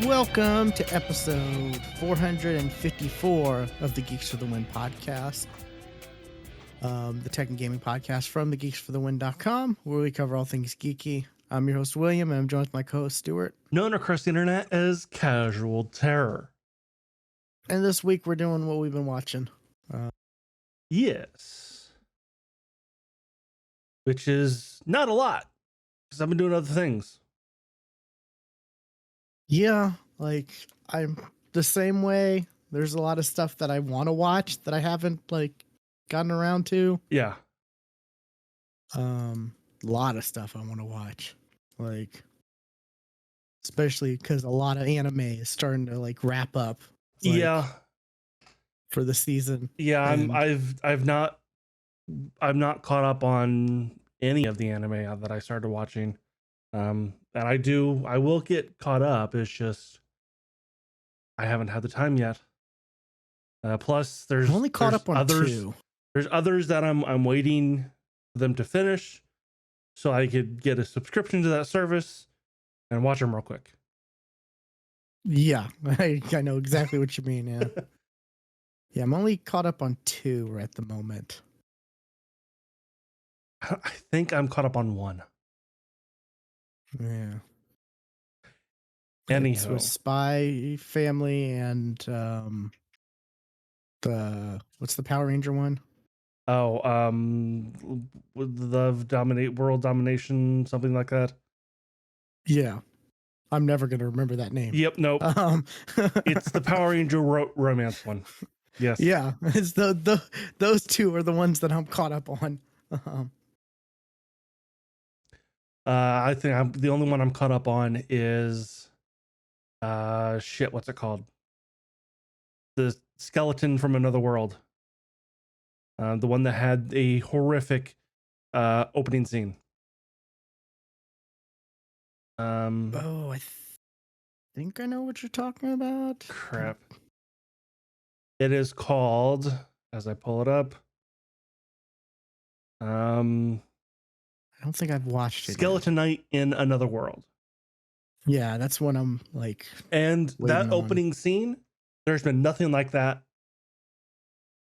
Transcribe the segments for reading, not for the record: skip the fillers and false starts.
Welcome to episode 454 of the Geeks for the Win podcast, the tech and gaming podcast from the GeeksFTW.com, where we cover all things geeky. I'm your host, William, and I'm joined with my co-host, Stuart. Known across the internet as Casual Terror. And this week we're doing what we've been watching. Yes. Which is not a lot, because I've been doing other things. Yeah, like I'm the same way. There's a lot of stuff that I want to watch that I haven't gotten around to. Yeah. A lot of stuff I want to watch, especially because a lot of anime is starting to wrap up. For the season. Yeah, I'm not caught up on any of the anime that I started watching. And I will get caught up. It's just I haven't had the time yet. Plus there's I'm only caught up on others. two. There's others that I'm waiting for them to finish so I could get a subscription to that service and watch them real quick. Yeah, I know exactly what you mean. Yeah. Yeah, I'm only caught up on two at the moment. I think I'm caught up on one. Yeah. Anyhow, it's with Spy Family and what's the Power Ranger one? Oh, world domination, something like that. Yeah, I'm never gonna remember that name. Yep, nope. It's the Power Ranger romance one. Yes. Yeah, it's those two are the ones that I'm caught up on. I think the only one I'm caught up on is what's it called? The Skeleton from Another World. The one that had a horrific opening scene. I think I know what you're talking about. Crap. It is called, as I pull it up, I don't think I've watched it. Skeleton Knight in Another World. Yeah, that's what I'm and that on. opening scene, there's been nothing like that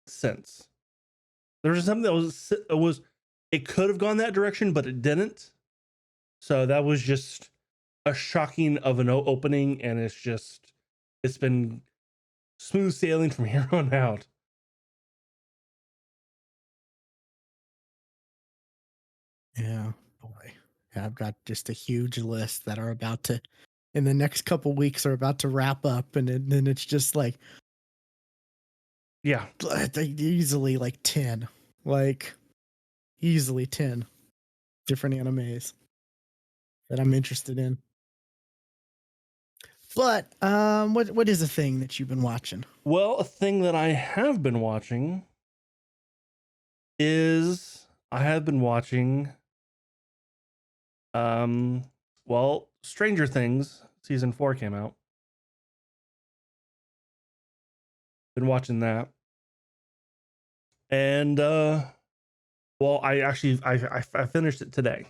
since. There was something that it could have gone that direction, but it didn't. So that was just a shocking of an opening, and it's been smooth sailing from here on out. Yeah, boy. Yeah, I've got just a huge list that are about to, in the next couple weeks, are about to wrap up, and then it's just yeah, easily 10, easily 10 different animes that I'm interested in. But what is a thing that you've been watching? Well, a thing that I have been watching is Stranger Things season 4 came out. Been watching that. And I finished it today.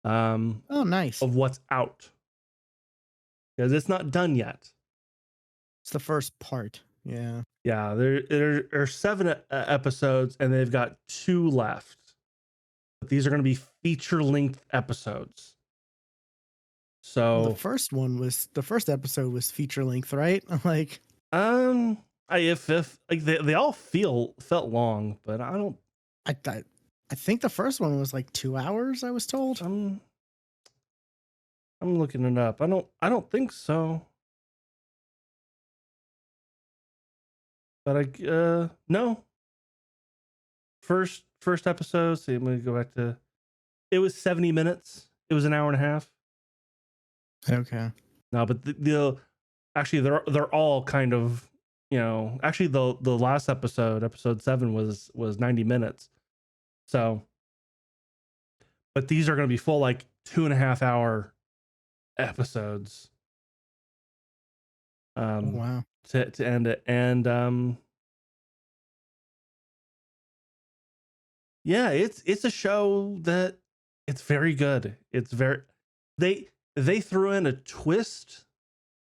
Oh, nice. Of what's out. Because it's not done yet. It's the first part. Yeah. Yeah, there are 7 episodes, and they've got 2 left. But these are going to be feature-length episodes. So the first episode was feature-length, right? they all felt long, but I don't. I think the first one was 2 hours. I was told. I'm looking it up. I don't think so. But no. First episode. See, I'm gonna go back to. It was 70 minutes. It was an hour and a half. Okay. No, but actually they're all kind of, actually the last episode 7 was 90 minutes. So, but these are going to be full 2.5 hour episodes Wow. to end it. And yeah, it's a show that it's very good. It's very they threw in a twist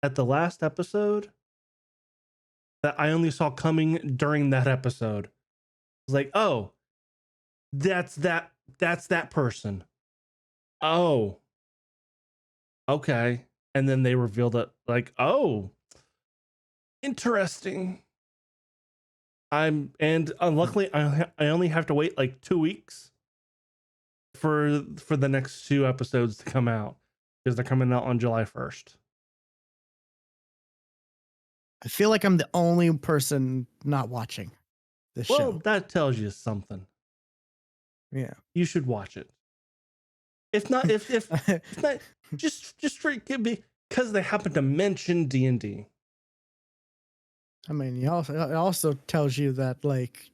at the last episode that I only saw coming during that episode. It's like, oh, that's that person. Oh, okay. And then they revealed it like, oh, interesting. Luckily I only have to wait like 2 weeks for the next 2 episodes to come out because they're coming out on July 1st. I feel like I'm the only person not watching this Well, show. that tells you something. Yeah. You should watch it. If not, if not, just give me because they happen to mention D&D. I mean, it also tells you that like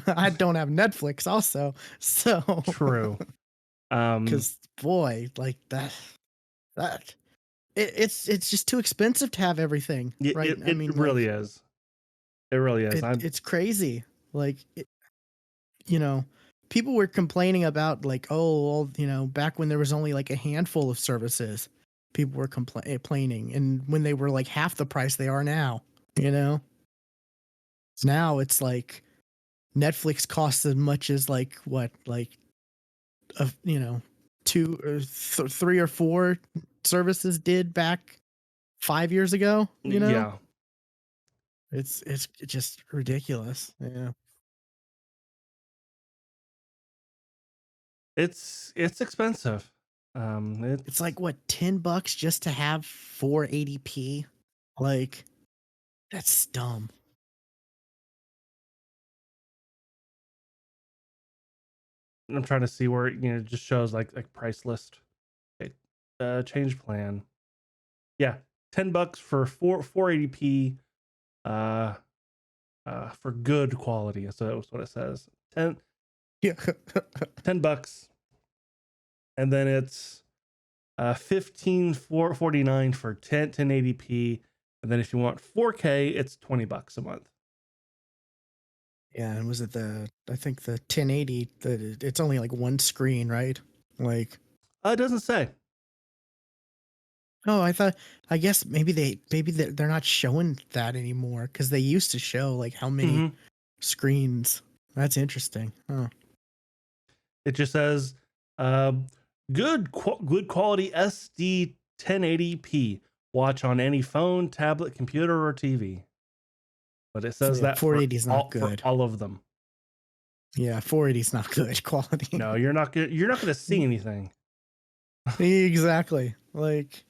I don't have Netflix also. So True. because boy, like that it's just too expensive to have everything, right? I mean, it really is. It really is. it's crazy. Like, you know, people were complaining about like, oh, well, you know, back when there was only like a handful of services, people were complaining, and when they were like half the price they are now, you know, now it's like Netflix costs as much as like what, like, you know, two or 3 or 4 services did back 5 years ago. You know, yeah. it's just ridiculous. Yeah. It's expensive. It's like what, $10 just to have 480p? Like, that's dumb. I'm trying to see where it just shows like price list. Okay. Change plan. Yeah, $10 for 480p. For good quality. So that's what it says. 10 Yeah. $10, and then it's 15.49 for 1080p, and then if you want 4K, it's $20 a month. Yeah, and was it I think the 1080, it's only like one screen, right? Like, It doesn't say. oh, I guess maybe they're not showing that anymore because they used to show like how many screens. That's interesting. Oh, It just says good quality SD 1080p. Watch on any phone, tablet, computer, or TV. But it so says yeah, that 480 is not for good. all of them. Yeah, 480 is not good quality. No, you're not gonna see anything. Exactly. Like,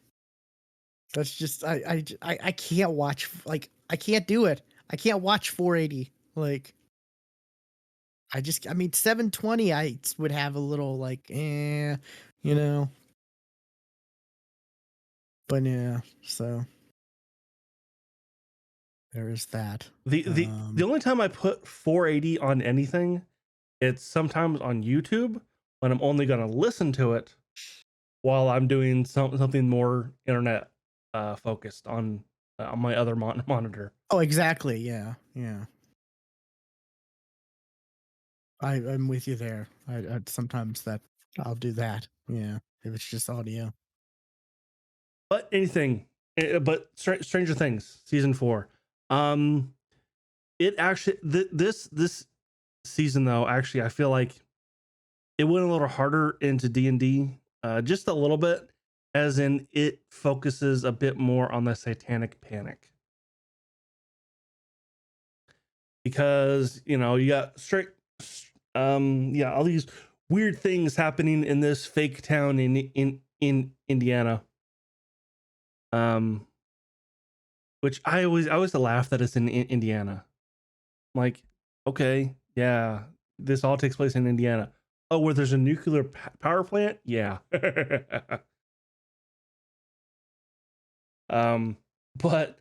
that's just I can't watch, like, I can't do it. I can't watch 480. Like, I mean 720 I would have a little like you know. But yeah, so there is that. The only time I put 480 on anything, it's sometimes on YouTube when I'm only gonna listen to it while I'm doing something more internet focused on my other monitor. Oh, exactly. Yeah, yeah. I'm with you there. I sometimes that I'll do that. Yeah, if it's just audio. But but Stranger Things season 4. It actually this season though, actually I feel like it went a little harder into D&D, just a little bit, as in it focuses a bit more on the satanic panic. Because, you got all these weird things happening in this fake town in Indiana. Which I always laugh that it's in Indiana. I'm like, okay, yeah, this all takes place in Indiana. Oh, where there's a nuclear power plant? Yeah. But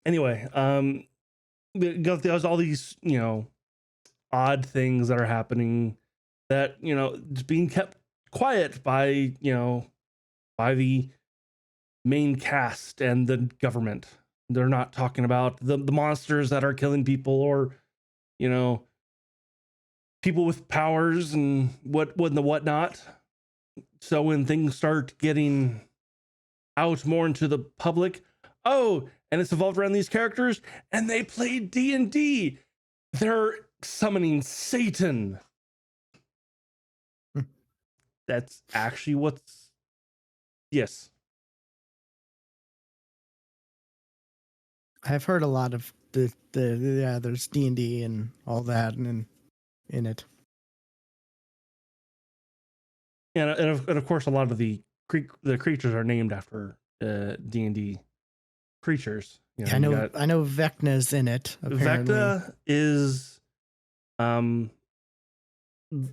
anyway, there's all these, odd things that are happening that, just being kept quiet by by the main cast and the government. They're not talking about the monsters that are killing people, or you know, people with powers and what and the whatnot. So when things start getting out more into the public, oh, and it's evolved around these characters, and they play D&D. They're summoning Satan. That's actually what's... Yes. I've heard a lot of yeah, there's D&D and all that and in it. And of course, a lot of the creatures are named after D&D creatures. Yeah, I know Vecna's in it, apparently. Vecna is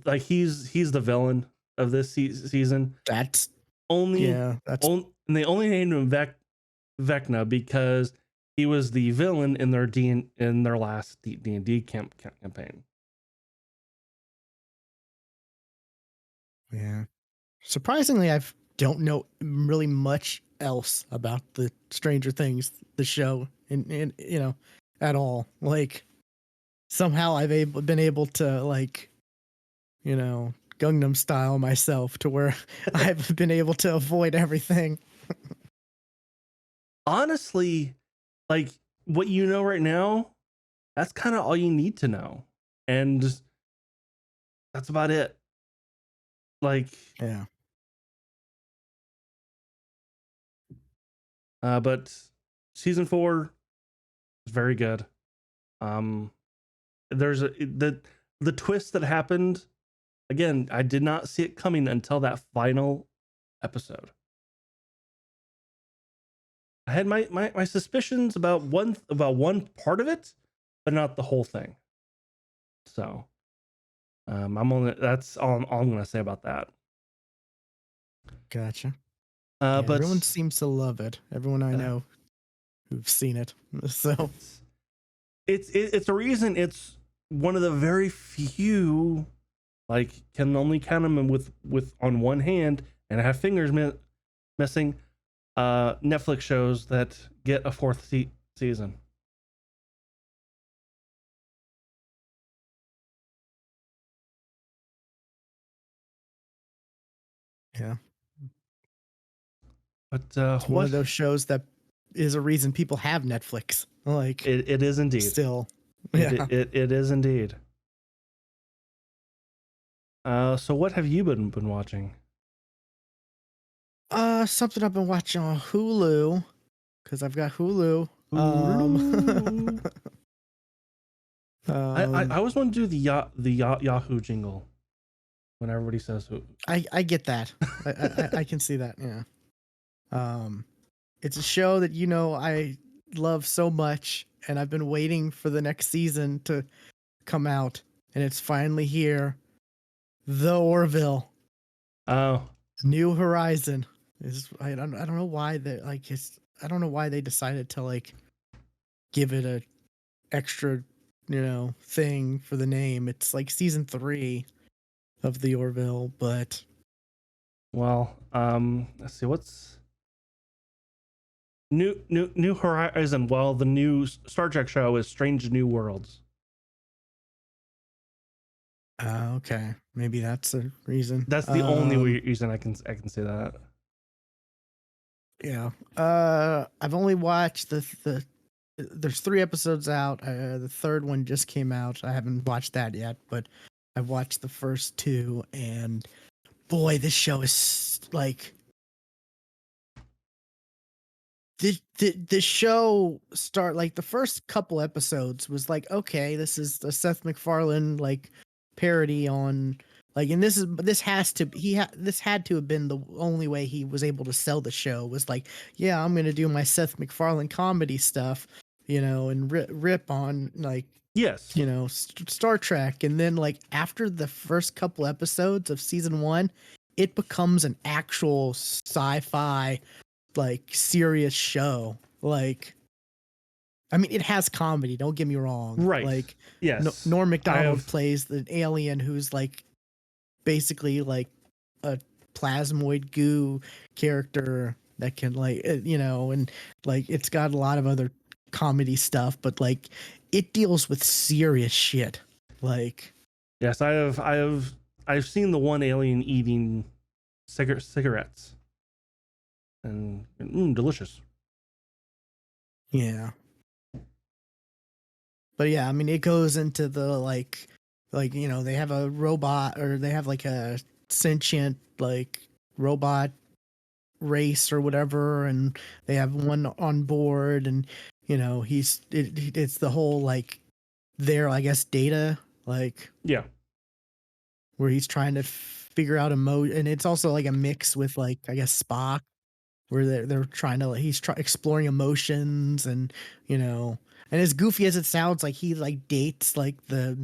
like he's the villain of this season. That's only yeah, that's and they only named him Vecna because he was the villain in their last D&D campaign. yeah. Surprisingly, I don't know really much else about the Stranger Things, the show, in at all. Like somehow I've been able to like, Gangnam Style myself to where I've been able to avoid everything. Honestly, like what you know right now, that's kind of all you need to know, and that's about it. Like, Yeah. But season 4 is very good. There's the twist that happened. Again, I did not see it coming until that final episode. I had my suspicions about one part of it, but not the whole thing. So, that's all I'm gonna say about that. Gotcha. But everyone seems to love it. Everyone I know who've seen it. So it's a reason it's one of the very few, like, can only count them with on one hand and I have fingers missing Netflix shows that get a fourth season. yeah. But It's one of those shows that is a reason people have Netflix. Like it is indeed. Still. Yeah. It is indeed. So what have you been watching? Something I've been watching on Hulu, because I've got Hulu. I always want to do the Yahoo jingle when everybody says who. I get that. I can see that. Yeah. It's a show that I love so much, and I've been waiting for the next season to come out, and it's finally here. The Orville. Oh. New Horizon. I don't know why I don't know why they decided to like give it a extra thing for the name. It's like season 3 of the Orville, but well, let's see what's New Horizon. Well, the new Star Trek show is Strange New Worlds. Okay, maybe that's a reason. That's the only reason I can say that. Yeah. I've only watched the there's 3 episodes out. The third one just came out. I haven't watched that yet, but I've watched the first 2, and boy, this show is like the show start like the first couple episodes was like, okay, this is the Seth MacFarlane like parody on like, and this had to have been the only way he was able to sell the show, was like, yeah, I'm gonna do my Seth MacFarlane comedy stuff, and rip on like, yes, Star Trek. And then like after the first couple episodes of season 1, it becomes an actual sci-fi like serious show. Like, I mean, it has comedy, don't get me wrong, right? Like, yes, Norm Macdonald plays the alien who's like basically like a plasmoid goo character that can like and like it's got a lot of other comedy stuff, but like it deals with serious shit. Like Yes, I've seen the one alien eating cigarettes, and delicious. yeah. But yeah, I mean it goes into the like they have a robot or they have like a sentient like robot race or whatever, and they have one on board, and it's the whole like their I guess data like Yeah, where he's trying to figure out and it's also like a mix with like I guess Spock where they're trying to like, exploring emotions and you know and as goofy as it sounds like he like dates like the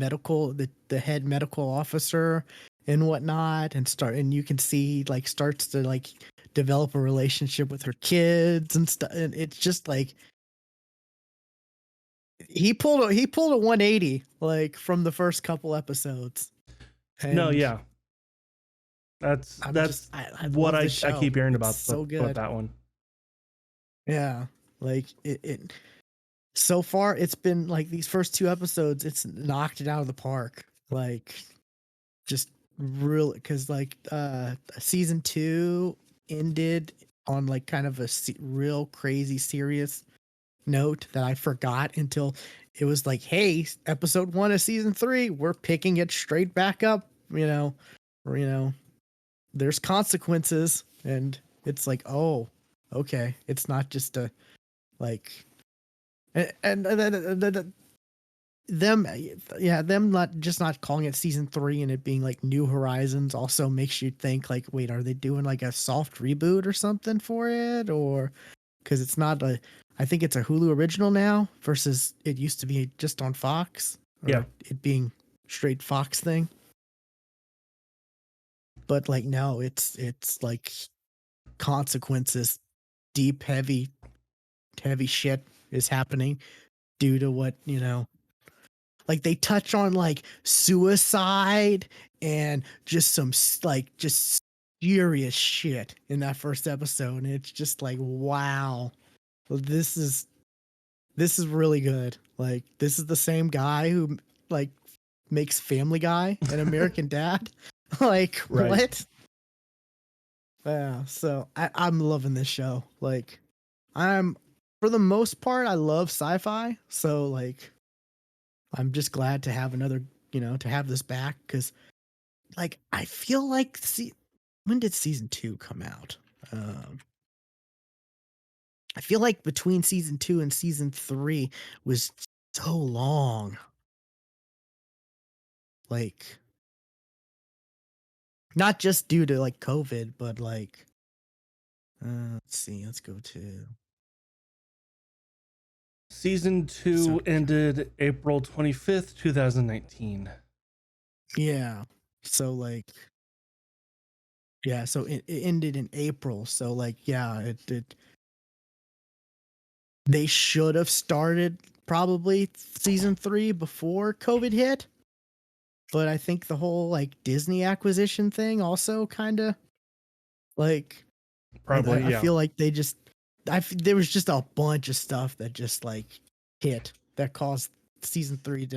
head medical officer and whatnot and you can see like starts to like develop a relationship with her kids and stuff, and it's just like he pulled a 180 like from the first couple episodes. no, And yeah, that's I'm just that's I what love the I show. keep hearing It's about so about good. that one. Yeah. Like it so far it's been like these first two episodes it's knocked it out of the park. Like just really cuz like season 2 ended on like kind of a real crazy serious note that I forgot until it was like, "Hey, episode 1 of season 3, we're picking it straight back up, or there's consequences." And it's like, "Oh, okay. It's not just a like and then them yeah, them not calling it season 3 and it being like New Horizons also makes you think like, "Wait, are they doing like a soft reboot or something for it?" Or cuz it's not a I think it's a Hulu original now versus it used to be just on Fox Yeah, or it being straight Fox thing. But like no, it's like consequences, deep heavy shit is happening due to what like they touch on like suicide and just some like just serious shit in that first episode, and it's just like wow, well, this is really good. Like this is the same guy who like makes Family Guy and American Dad. Like right. what? Yeah, so I'm loving this show. Like I'm for the most part I love sci-fi, so like I'm just glad to have another, to have this back because like I feel like see when did season 2 come out? Um I feel like between season 2 and season 3 was so long. Like not just due to like COVID, but like let's see, let's go to Season 2 episode. ended April 25th, 2019. Yeah. So like yeah, so it ended in April. So like yeah, it they should have started probably season 3 before COVID hit. But I think the whole like Disney acquisition thing also kind of like Probably, I yeah. feel like they just there was just a bunch of stuff that just like hit that caused season 3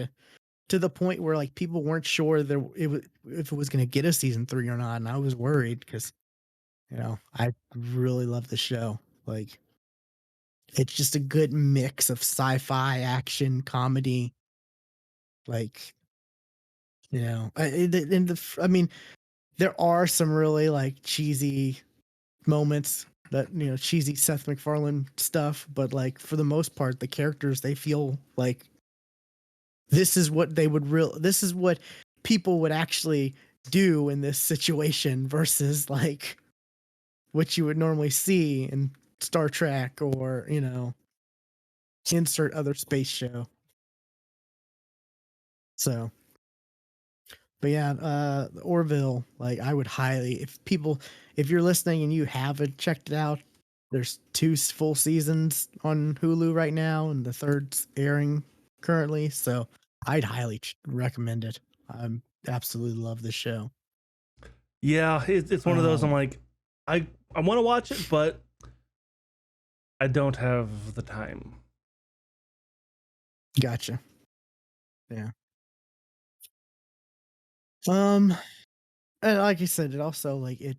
to the point where like people weren't sure there it was if it was going to get a season 3 or not, and I was worried because I really love the show. Like it's just a good mix of sci-fi, action, comedy. Like I mean, there are some really like cheesy moments that cheesy Seth MacFarlane stuff, but like for the most part, the characters they feel like this is what people would actually do in this situation versus like what you would normally see in Star Trek or insert other space show. So but yeah, Orville, like I would highly, if you're listening and you haven't checked it out, there's two full seasons on Hulu right now, and the third's airing currently. So I'd highly recommend it. I absolutely love this show. Yeah, it's one of those. I'm like, I want to watch it, but I don't have the time. Gotcha. Yeah. And like you said, it also like it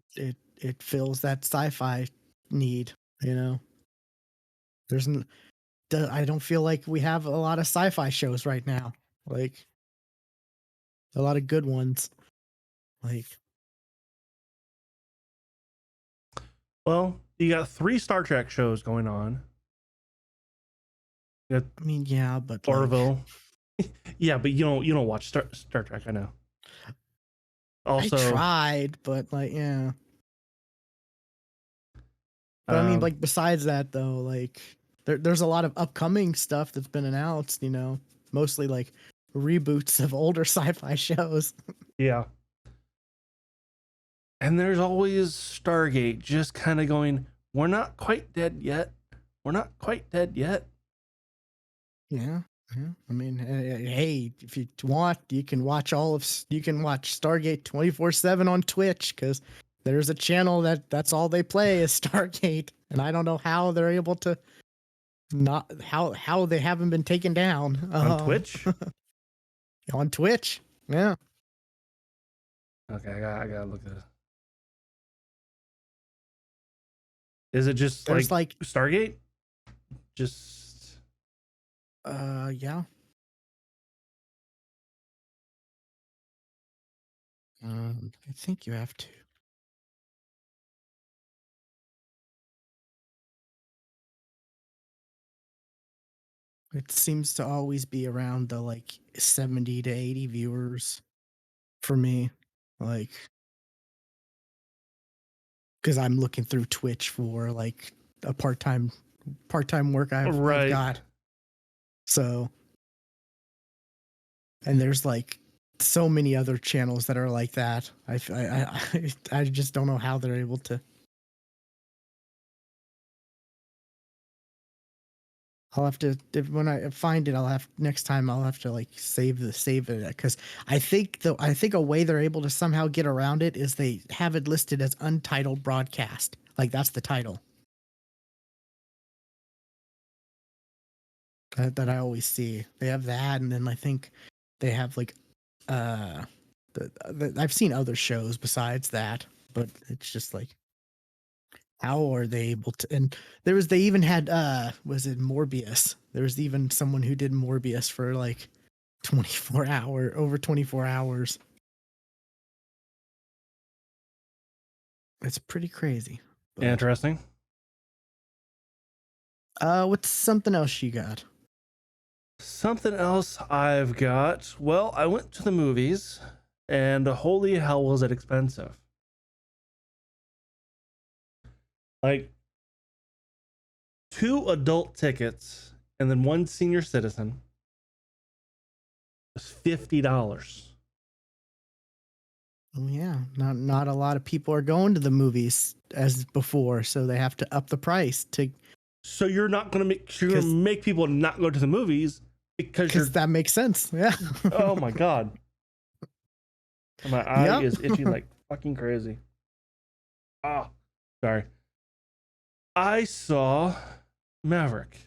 fills that sci-fi need. You know, there's I don't feel like we have a lot of sci-fi shows right now. Like a lot of good ones. Like, Well, you got 3 Star Trek shows going on. You got I mean, yeah, but Orville. Yeah, but you don't watch Star Trek, I know. Also, I tried, but like, yeah. But I mean, like, besides that, though, like, there's a lot of upcoming stuff that's been announced. You know, mostly like reboots of older sci-fi shows. yeah. And there's always Stargate just kind of going, we're not quite dead yet. We're not quite dead yet. Yeah. Yeah. I mean, hey, if you want, you can watch Stargate 24/7 on Twitch, because there's a channel that's all they play is Stargate, and I don't know how they're able to not how they haven't been taken down On Twitch? On Twitch. Yeah. Okay, I gotta look at it. Is it just There's like Stargate? Just yeah. I think you have to. It seems to always be around the like 70 to 80 viewers for me. Like, because I'm looking through Twitch for like a part-time work I've right. got. So, and there's like so many other channels that are like that. I just don't know how they're able to. I'll have to when I find it. Next time I'll have to like save it, because I think a way they're able to somehow get around it is they have it listed as untitled broadcast. Like that's the title that I always see. They have that, and then I think they have like I've seen other shows besides that, but it's just like, how are they able to? And they even had was it Morbius? There was even someone who did Morbius for like 24 hours. It's pretty crazy. But, Interesting. what's something else you got? Something else I've got. Well, I went to the movies, and holy hell was it expensive. Like 2 adult tickets and then 1 senior citizen was $50. Oh yeah, not a lot of people are going to the movies as before, so they have to up the price to. So you're not gonna make people not go to the movies because that makes sense. Yeah. Oh my god, my eye is itching like fucking crazy. Ah, sorry. I saw Maverick.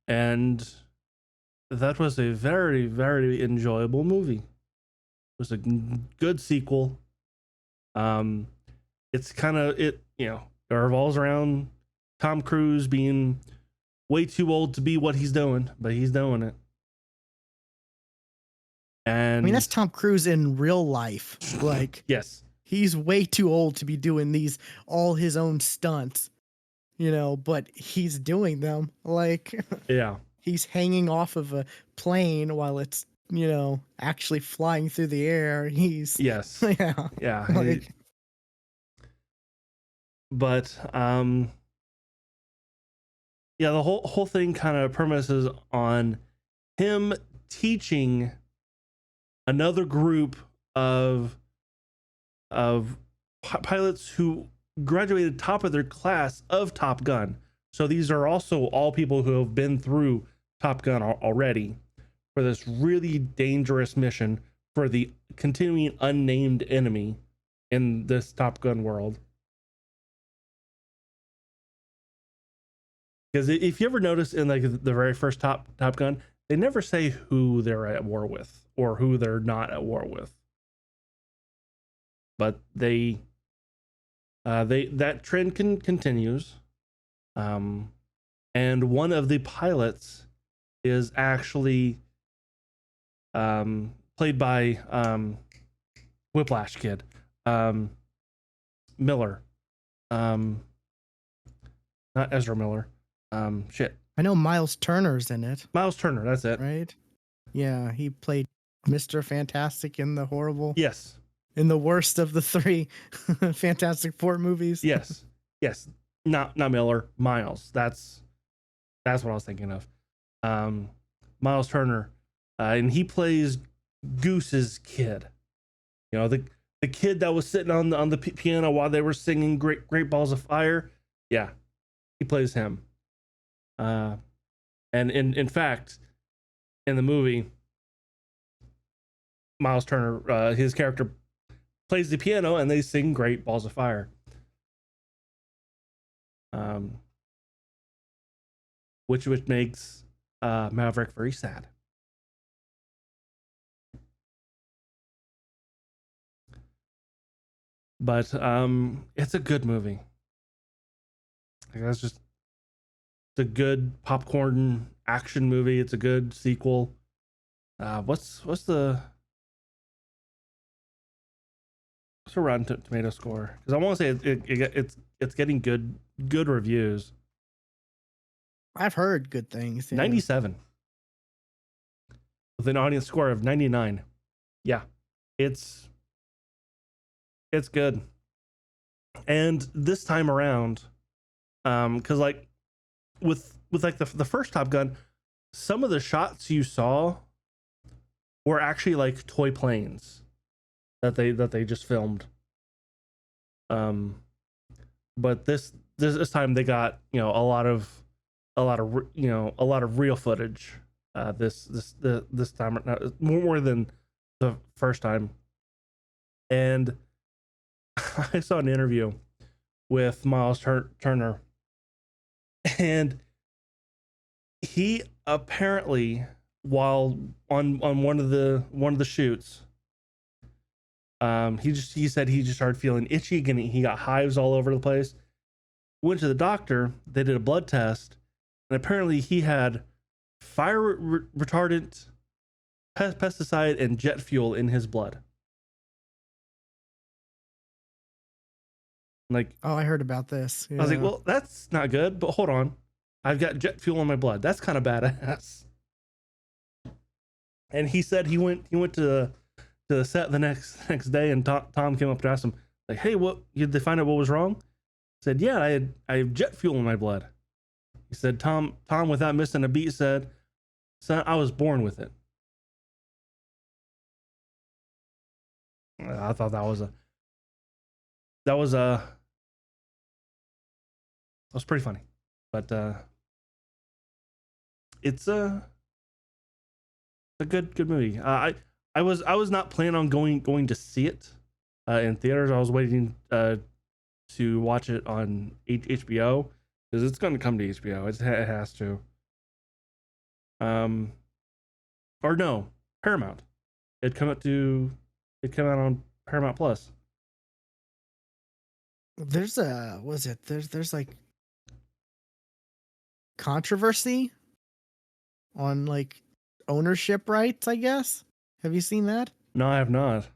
And that was a very, very enjoyable movie. It was a good sequel. It's kind of it revolves around Tom Cruise being way too old to be what he's doing, but he's doing it. And I mean, that's Tom Cruise in real life. Like, yes, he's way too old to be doing all his own stunts, but he's doing them. Like, yeah, he's hanging off of a plane while it's, actually flying through the air. Yes. Yeah. Like, but yeah, the whole thing kind of premises on him teaching another group of pilots who graduated top of their class of Top Gun. So these are also all people who have been through Top Gun already, for this really dangerous mission for the continuing unnamed enemy in this Top Gun world. Because if you ever notice in like the very first Top Gun, they never say who they're at war with or who they're not at war with. But they that trend continues. And one of the pilots is actually played by Whiplash kid, Miller, not Ezra Miller. I know Miles Turner's in it. Miles Turner, that's it. Right? Yeah, he played Mr. Fantastic in the horrible. Yes. In the worst of the 3 Fantastic Four movies. Yes. Yes. Not Miller, Miles. That's what I was thinking of. Miles Turner. And he plays Goose's kid. You know, the kid that was sitting on the piano while they were singing Great Balls of Fire. Yeah. He plays him. And in fact, in the movie, Miles Turner, his character plays the piano and they sing Great Balls of Fire. Which makes Maverick very sad. But it's a good movie. Like, that's just it's a good popcorn action movie. It's a good sequel. What's the Rotten Tomato score? Because I want to say it's getting good reviews. I've heard good things. Yeah. 97 with an audience score of 99. Yeah, it's good. And this time around, because like with like the first Top Gun, some of the shots you saw were actually like toy planes that they just filmed. But this time they got, you know, a lot of real footage. This time more than the first time. And I saw an interview with Miles Turner, and he apparently, while on one of the shoots, he said he just started feeling itchy and he got hives all over the place. Went to the doctor. They did a blood test, and apparently he had fire retardant, pesticide, and jet fuel in his blood. Like, oh, I heard about this. Yeah. I was like, well, that's not good, but hold on. I've got jet fuel in my blood. That's kind of badass. And he said he went to the set the next day, and Tom came up to ask him, like, hey, what, did they find out what was wrong? He said, yeah, I have jet fuel in my blood. He said, Tom, without missing a beat, said, son, I was born with it. I thought that was pretty funny. But it's a good movie. I was not planning on going to see it in theaters. I was waiting to watch it on HBO, because it's going to come to HBO. It has to. Or no, Paramount. It came out on Paramount Plus. There's like controversy on like ownership rights, I guess. Have you seen that? No, I have not.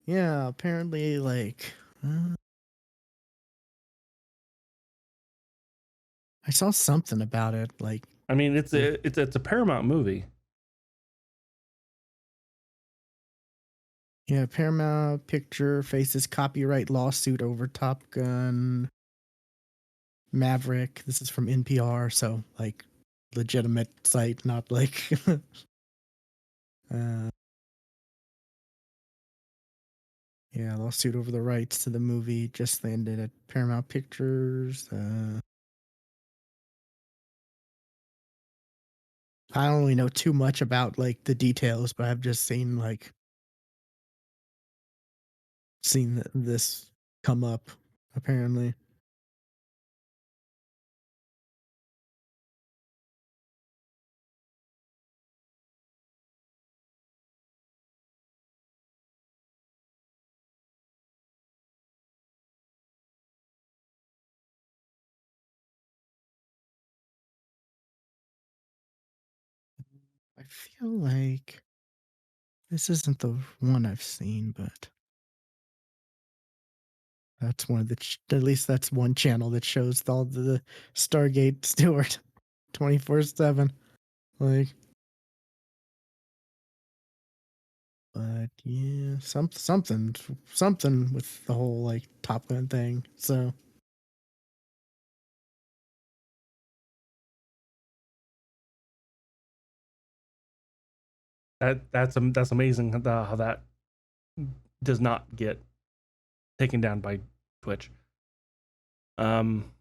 Yeah, apparently like I saw something about it. Like, I mean, it's a Paramount movie. yeah, Paramount Picture faces copyright lawsuit over Top Gun Maverick. This is from NPR, so like legitimate site, not like yeah, lawsuit over the rights to the movie just landed at Paramount Pictures. I don't really know too much about like the details, but I've just seen this come up apparently. I feel like this isn't the one I've seen, but that's one of the at least that's one channel that shows all the Stargate Stewart 24/7. Like, but yeah, something with the whole like Top Gun thing. So That's amazing how that does not get taken down by Twitch. Um,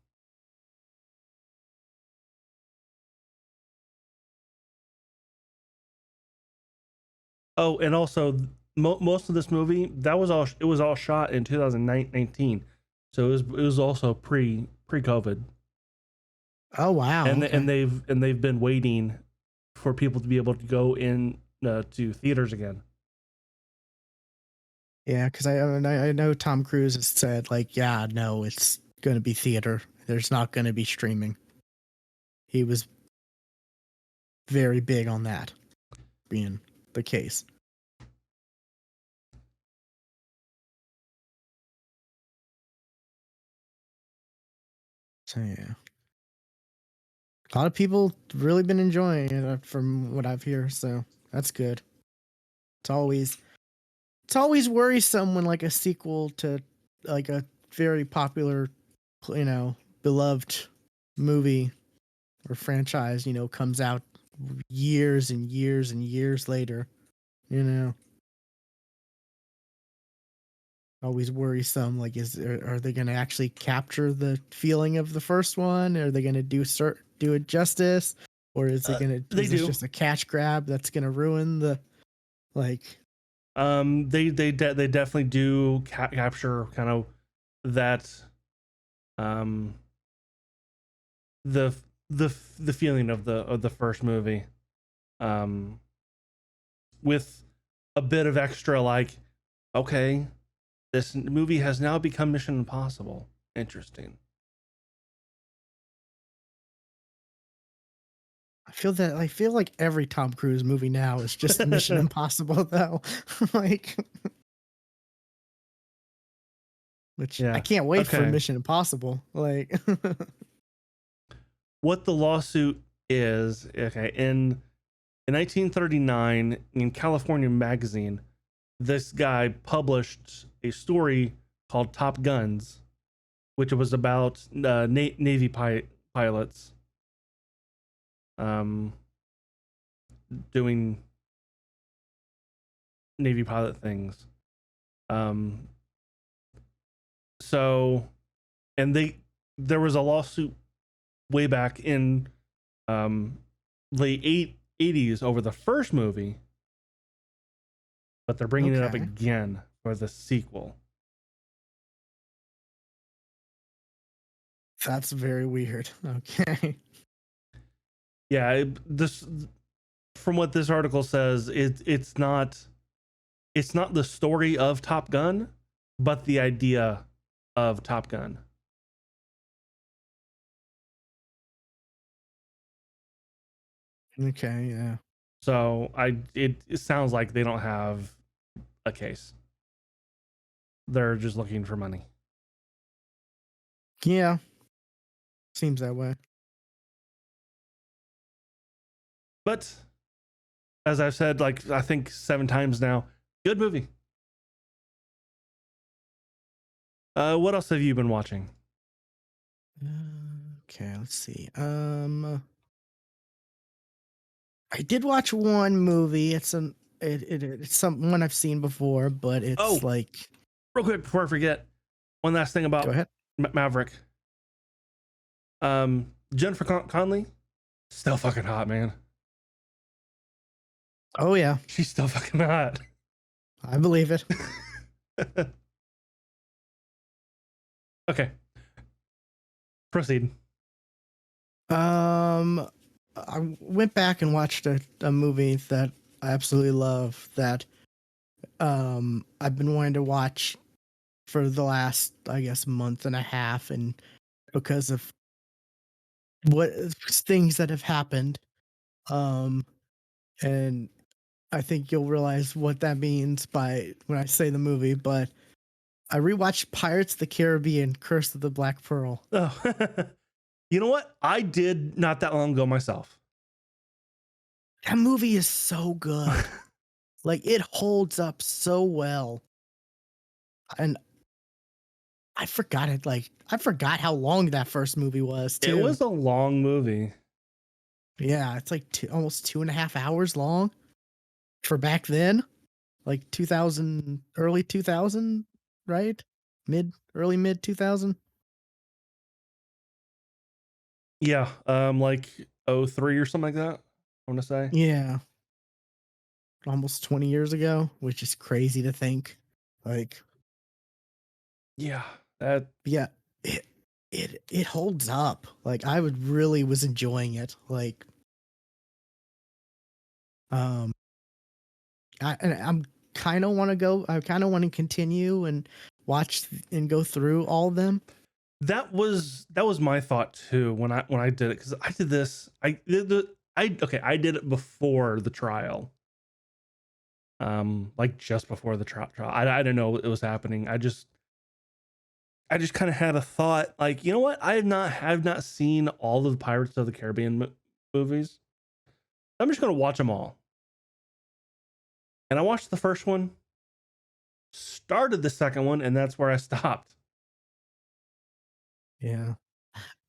oh, and also most of this movie that was all it was all shot in 2019, so it was also pre-COVID, oh wow, and okay. they've been waiting for people to be able to go in to theaters again. Yeah, because I know Tom Cruise has said like, yeah, no, it's gonna be theater. There's not gonna be streaming. He was very big on that being the case. So yeah, a lot of people really been enjoying it from what I've heard. So that's good. It's always it's always worrisome when like a sequel to like a very popular, beloved movie or franchise, comes out years and years and years later. You know, always worrisome. Like, are they going to actually capture the feeling of the first one? Are they going to do it justice, or They is this do. just a cash grab that's going to ruin the like? They definitely do capture kind of that um the the feeling of the first movie, um with a bit of extra like, okay, this movie has now become Mission Impossible. Interesting. I feel like every Tom Cruise movie now is just Mission Impossible though. Like, which I Yeah. can't wait for Okay. Mission Impossible. Like, What the lawsuit is, okay, in 1939 in California Magazine, this guy published a story called Top Guns, which was about Navy pilots um, doing Navy pilot things. Um, so, and there was a lawsuit way back in the 80s over the first movie, but they're bringing it up okay, again for the sequel. that's very weird. Okay, Yeah, this from what this article says, it's not the story of Top Gun, but the idea of Top Gun. okay, yeah, So it sounds like they don't have a case. They're just looking for money. yeah. Seems that way. But as I've said, like I think 7 times now, good movie. What else have you been watching? Okay, let's see. I did watch one movie. It's some one I've seen before, but it's Oh, like, real quick before I forget, one last thing go about ahead. Maverick. Jennifer Connelly, still fucking hot, man. Oh yeah, She's still fucking hot. I believe it. Okay, proceed. I went back and watched a movie that I absolutely love that I've been wanting to watch for the last, I guess, month and a half, and because of what things that have happened. Um, and I think you'll realize what that means by when I say the movie. But I rewatched Pirates of the Caribbean: Curse of the Black Pearl. Oh, you know what? I did not that long ago myself. That movie is so good. Like it holds up so well. And I forgot it. Like I forgot how long that first movie was It too. was a long movie. Yeah, it's like almost 2.5 hours long for back then, like 2000, early 2000, right? Early mid 2000. Yeah, like 03 or something like that. I want to say. Yeah, almost 20 years ago, which is crazy to think. Like, Yeah, that yeah, it it holds up. Like I would really was enjoying it. Like, um, I'm kind of want to go. I kind of want to continue and watch and go through all of them. that was my thought too when I did it, because I did this. I did it before the trial. Like just before the trial. I didn't know it was happening. I just kind of had a thought, like, you know what? I have not seen all of the Pirates of the Caribbean movies. I'm just gonna watch them all. And I watched the first one, started the second one, and that's where I stopped. Yeah,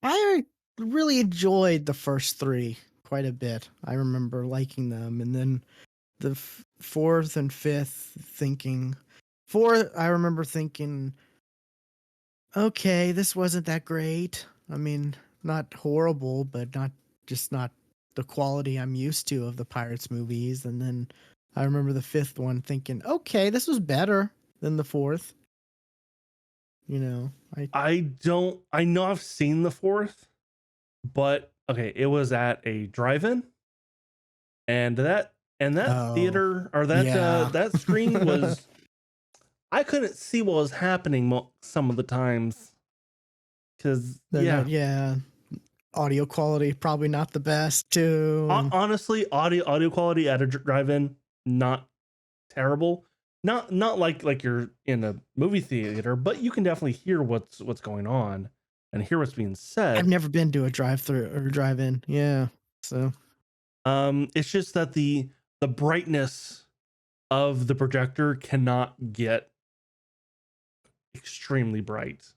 I really enjoyed the first three quite a bit. I remember liking them, and then the fourth and fifth thinking. Fourth, I remember thinking, okay, this wasn't that great. I mean, not horrible, but not the quality I'm used to of the Pirates movies. And then I remember the fifth one thinking, okay, this was better than the fourth. You know, I know I've seen the fourth, but okay, it was at a drive-in, and that oh theater, or yeah, that screen was, I couldn't see what was happening some of the times, because they're yeah, not, yeah, audio quality probably not the best too. And honestly, audio quality at a drive-in, not terrible. Not like you're in a movie theater, but you can definitely hear what's going on and hear what's being I've said. never been to a drive-through or drive-in. Yeah, so It's just that the brightness of the projector cannot get extremely bright.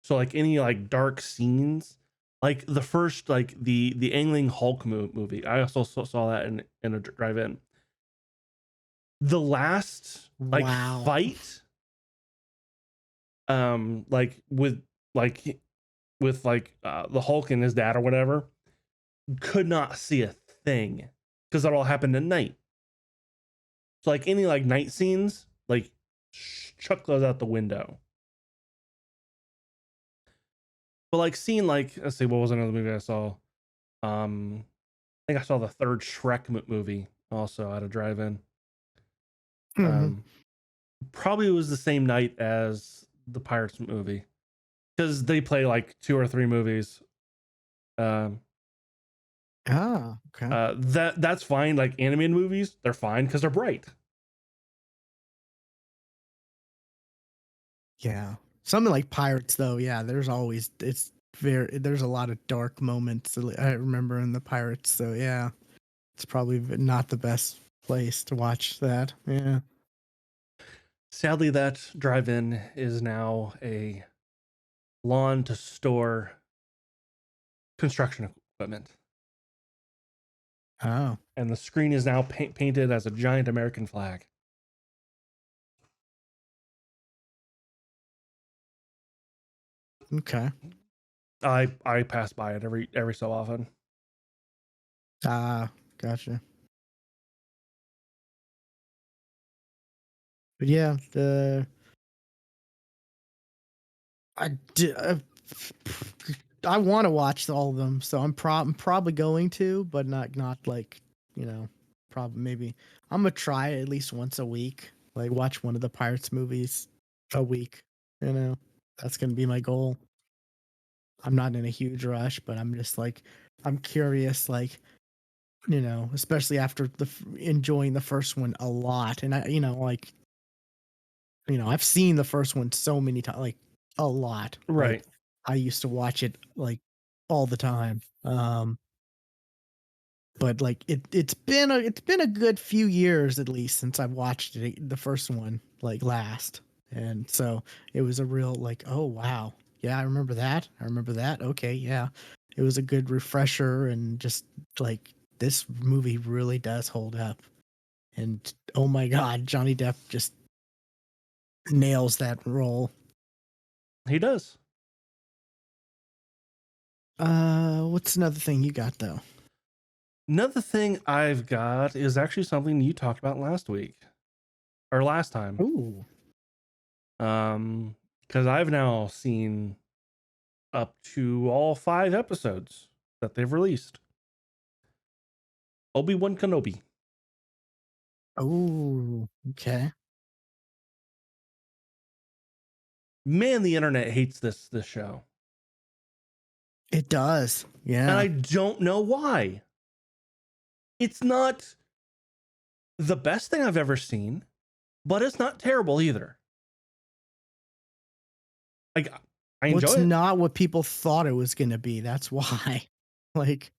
So like any like dark scenes, like the first, like the Angling Hulk movie, I also saw that in a drive-in. The last like wow. fight, like like the Hulk and his dad or whatever, could not see a thing because that all happened at night. So like any like night scenes, like chuck those out the window. But like seeing, like, let's see, what was another movie I saw? I think I saw the third Shrek movie also at a drive-in. Mhm. Um, Probably was the same night as the Pirates movie, because they play like two or three movies. Um, Ah, okay. that's fine. Like animated movies, they're fine because they're bright. Yeah. Something like Pirates though, yeah, there's a lot of dark moments I remember in the Pirates, so yeah. It's probably not the best place to watch that. Yeah. Sadly, that drive-in is now a lawn to store construction equipment, Oh, and the screen is now painted as a giant American flag. okay. I pass by it every so often. Ah, gotcha. But yeah, I did. I want to watch all of them, so I'm probably going to, but not like, you know, probably maybe I'm gonna try it at least once a week. Like watch one of the Pirates movies a week. You know, that's gonna be my goal. I'm not in a huge rush, but I'm just like I'm curious, like, you know, especially after enjoying the first one a lot, and I, you know, like, you know, I've seen the first one so many times, like a lot. Right. Like I used to watch it like all the time. But like it's been a good few years at least since I've watched it, the first one, like last. And so it was a real like, oh wow. Yeah, I remember that. I remember that. Okay, yeah. It was a good refresher, and just like this movie really does hold up. And oh my god, Johnny Depp just nails that role. He does. What's another thing you got though? Another thing I've got is actually something you talked about last week or last time. Ooh. Because I've now seen up to all 5 episodes that they've released. Obi-Wan Kenobi. Oh, okay. Man, the internet hates this show. It does. And Yeah. I don't know why. It's not the best thing I've ever seen, but it's not terrible either. Like, I Well, enjoy it's it. not what people thought it was gonna be. That's why. Like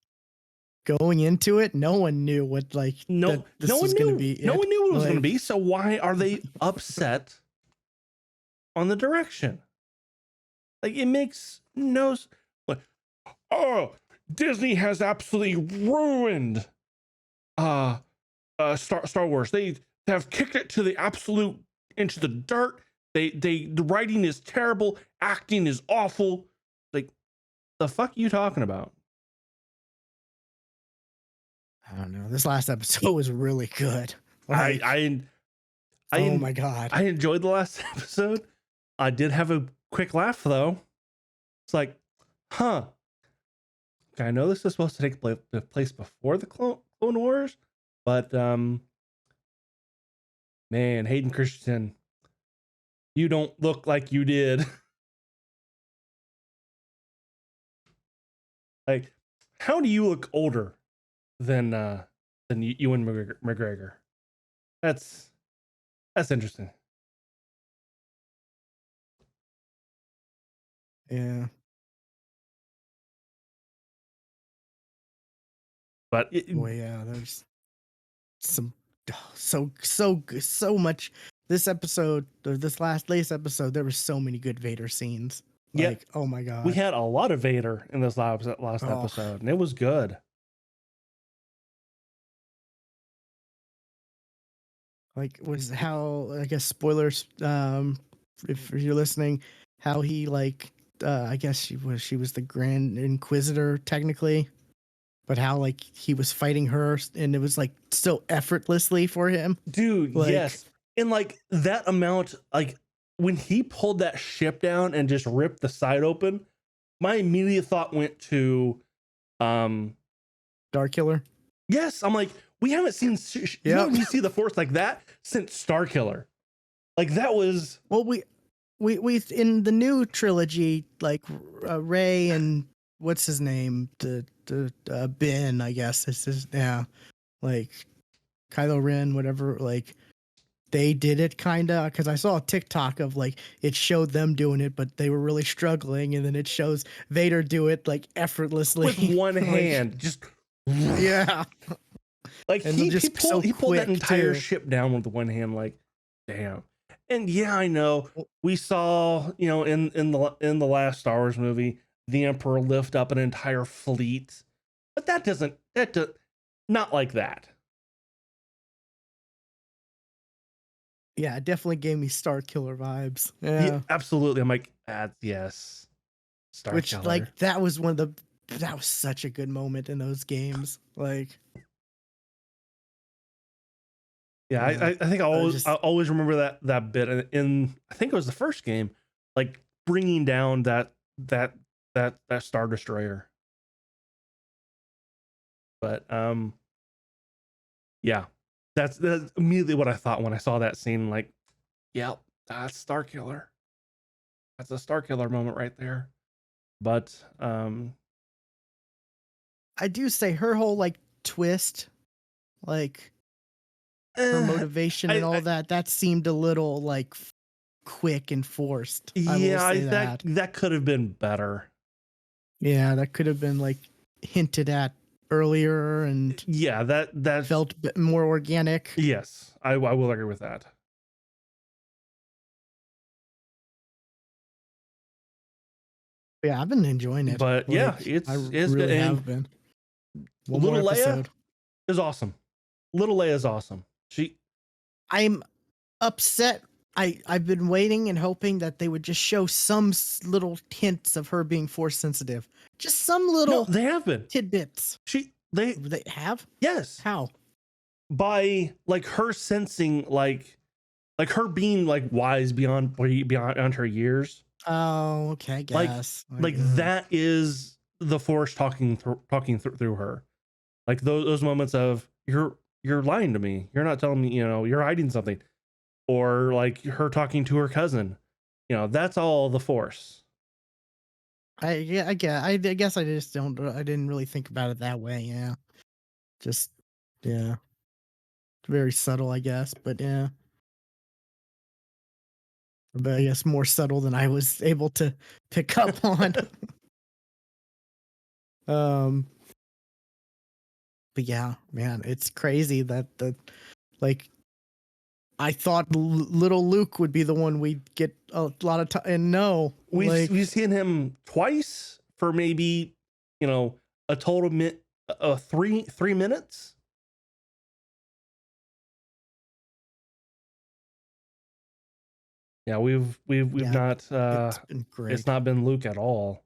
going into it, no one knew what like that No this one was gonna knew. be No it. one knew what it was going to Like be. So why are they upset on the direction? Like, it makes no. Like, oh, Disney has absolutely ruined Star Wars. They have kicked it to the absolute into the dirt. The writing is terrible, acting is awful. Like, the fuck are you talking about? I don't know. This last episode was really good. I Like, I oh I my god. I enjoyed the last episode. I did have a quick laugh though. It's like, huh? I know this is supposed to take place before the Clone Wars, but man, Hayden Christensen, you don't look like you did. Like, how do you look older than Ewan McGregor? That's interesting. Yeah. But Boy, yeah, there's some so much this episode or this latest episode, there were so many good Vader scenes. yeah, Like, oh my we god. had a lot of Vader in this last Oh, episode, and it was good. like was how, I guess, spoilers, if you're listening, how he like I guess she was the Grand Inquisitor technically, but how like he was fighting her and it was like so effortlessly for him. Dude, Like, yes. And like that amount, like when he pulled that ship down and just ripped the side open, my immediate thought went to Dark Killer. yes, I'm like, we haven't seen you Yep. haven't seen the Force like that since Starkiller. Like, that was Well, we in the new trilogy, like Ray and what's his name, the Ben, I guess is his, yeah, like Kylo Ren, whatever, like they did it kind of, because I saw a TikTok of like it showed them doing it, but they were really struggling, and then it shows Vader do it like effortlessly with one like, hand, just yeah, like and he just so pulled that quick entire too. ship down with one hand, like, damn. And yeah, I know Well, we saw, in the last Star Wars movie, the Emperor lift up an entire fleet, but not like that. yeah, it definitely gave me Star Killer vibes. Yeah, Yeah, absolutely. I'm like, yes, Star which Killer. like that was such a good moment in those games. Like, Yeah, Yeah. I think I Just always remember that bit in I think it was the first game, like bringing down that that Star Destroyer. But yeah, that's immediately what I thought when I saw that scene. Like, yep, that's Star Killer. That's a Star Killer moment right there. But I do say her whole like twist, like her eh, motivation and all I that, that seemed a little like quick and forced. I will yeah, say that that. that could have been better. Yeah, that could have been like hinted at earlier and Yeah, that's felt a bit more organic. yes, I will agree with that. Yeah, I've been enjoying it. But yeah, Like I it's good. really And have been. One more little Leia episode. is awesome. Little Leia is awesome. She I'm upset. I've been waiting and hoping that they would just show some little hints of her being force sensitive. Just some no, little they have been. tidbits. They They have? yes, How? by like her sensing like her being like wise beyond her years. Oh, okay, I Like guess. like that is the force talking through her. Like those moments of you're lying to me. You're not telling me, you're hiding something. Or like her talking to her cousin. That's all the force. I guess I just don't. I didn't really think about it that way. Yeah, just yeah, very subtle, I guess. But yeah, but I guess more subtle than I was able to pick up on. um, but yeah, man, it's crazy that like I thought little Luke would be the one we'd get a lot of time, and no, We've like seen him twice for maybe, a total three minutes. Yeah, we've yeah, not it's been it's great. not been Luke at all.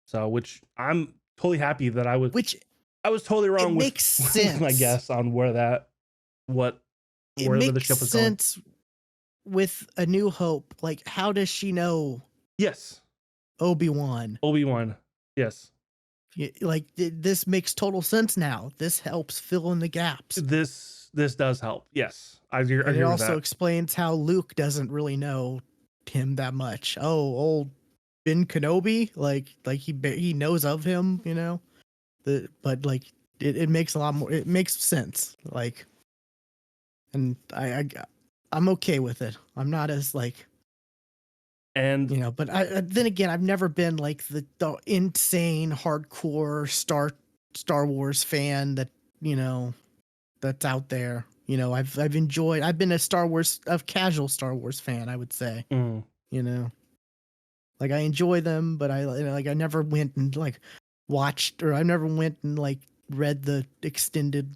So which I'm totally happy that Which I was totally it wrong with makes with my sense. guess on what It where the makes ship was going. sense with A New Hope. Like, how does she know Yes, Obi-Wan? Obi-Wan. Yes. Like, this makes total sense now. This helps fill in the gaps. This does help. Yes. I And it agree with also that. explains how Luke doesn't really know him that much. Oh, old Ben Kenobi, like he knows of him, but like it makes a lot more. It makes sense. Like, and I'm okay with it. I'm not as like And but then again, I've never been like the insane hardcore Star Wars fan that you know that's out there. I've been a casual Star Wars fan, I would say. mm, You know, like I enjoy them, but I never went and like watched, or I never went and like read the extended.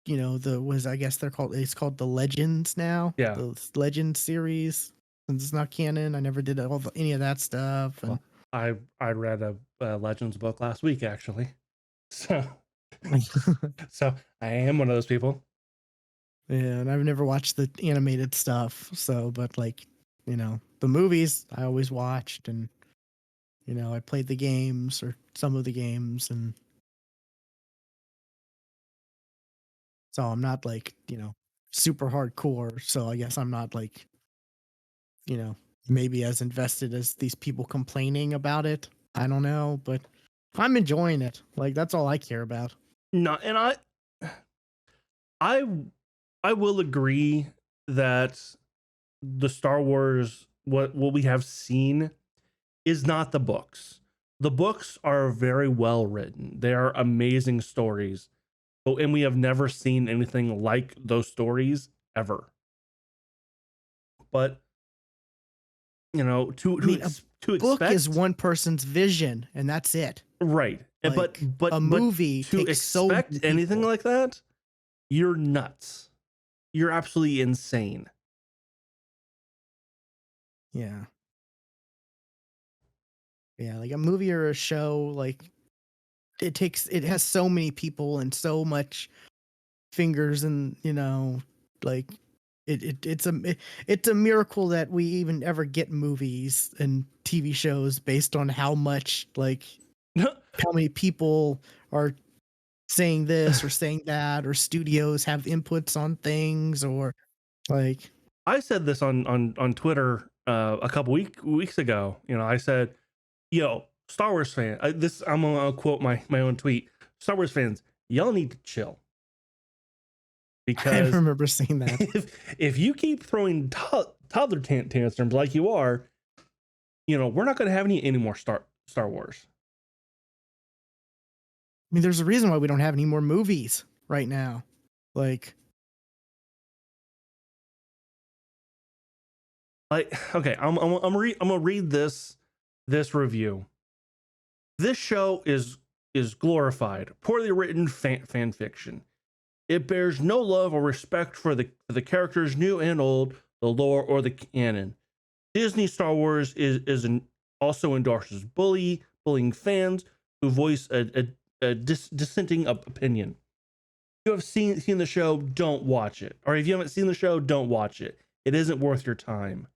The was I guess it's called the Legends now, yeah. the Legends series. Since it's not canon, I never did any of that stuff, and Well, I read a Legends book last week actually. So so I am one of those people. yeah, and I've never watched the animated stuff. So, but like, the movies I always watched, and I played the games or some of the games, and so I'm not like super hardcore. So I guess I'm not like you know maybe as invested as these people complaining about it. I don't know, but I'm enjoying it. Like that's all I care about. No, and I I will agree that the Star Wars what we have seen is not the books. The books are very well written. They are amazing stories. And we have never seen anything like those stories ever. But I mean, a to book is expect one person's vision, and that's it. right. Like a But movie to takes so expect many anything people. like that, you're nuts. You're absolutely insane. Yeah. Yeah, like a movie or a show, like it has so many people and so much fingers and like it's a miracle that we even ever get movies and TV shows based on how much like how many people are saying this or saying that, or studios have inputs on things, or like I said this on Twitter a couple weeks ago. I said, "Yo, Star Wars fan, I'm gonna quote my own tweet. Star Wars fans, y'all need to chill I because remember seeing that. if you keep throwing toddler tantrums like you are, we're not gonna have any more Star Wars." I mean, there's a reason why we don't have any more movies right now. Like, Okay, I'm gonna read this review. This show is glorified, poorly written fan fiction. It bears no love or respect for the characters, new and old, the lore, or the canon. Disney Star Wars also endorses bullying fans who voice a dissenting opinion. If you have seen the show, don't watch it. Or if you haven't seen the show, don't watch it. It isn't worth your time.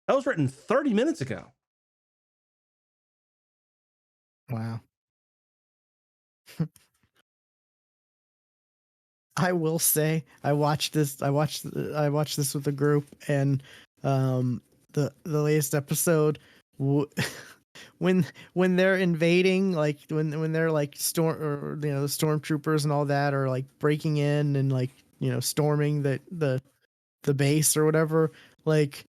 That was written 30 minutes ago. wow. I will say I watched this with a group, and the latest episode when they're invading, like when they're like the stormtroopers and all that are like breaking in and like storming the base or whatever, like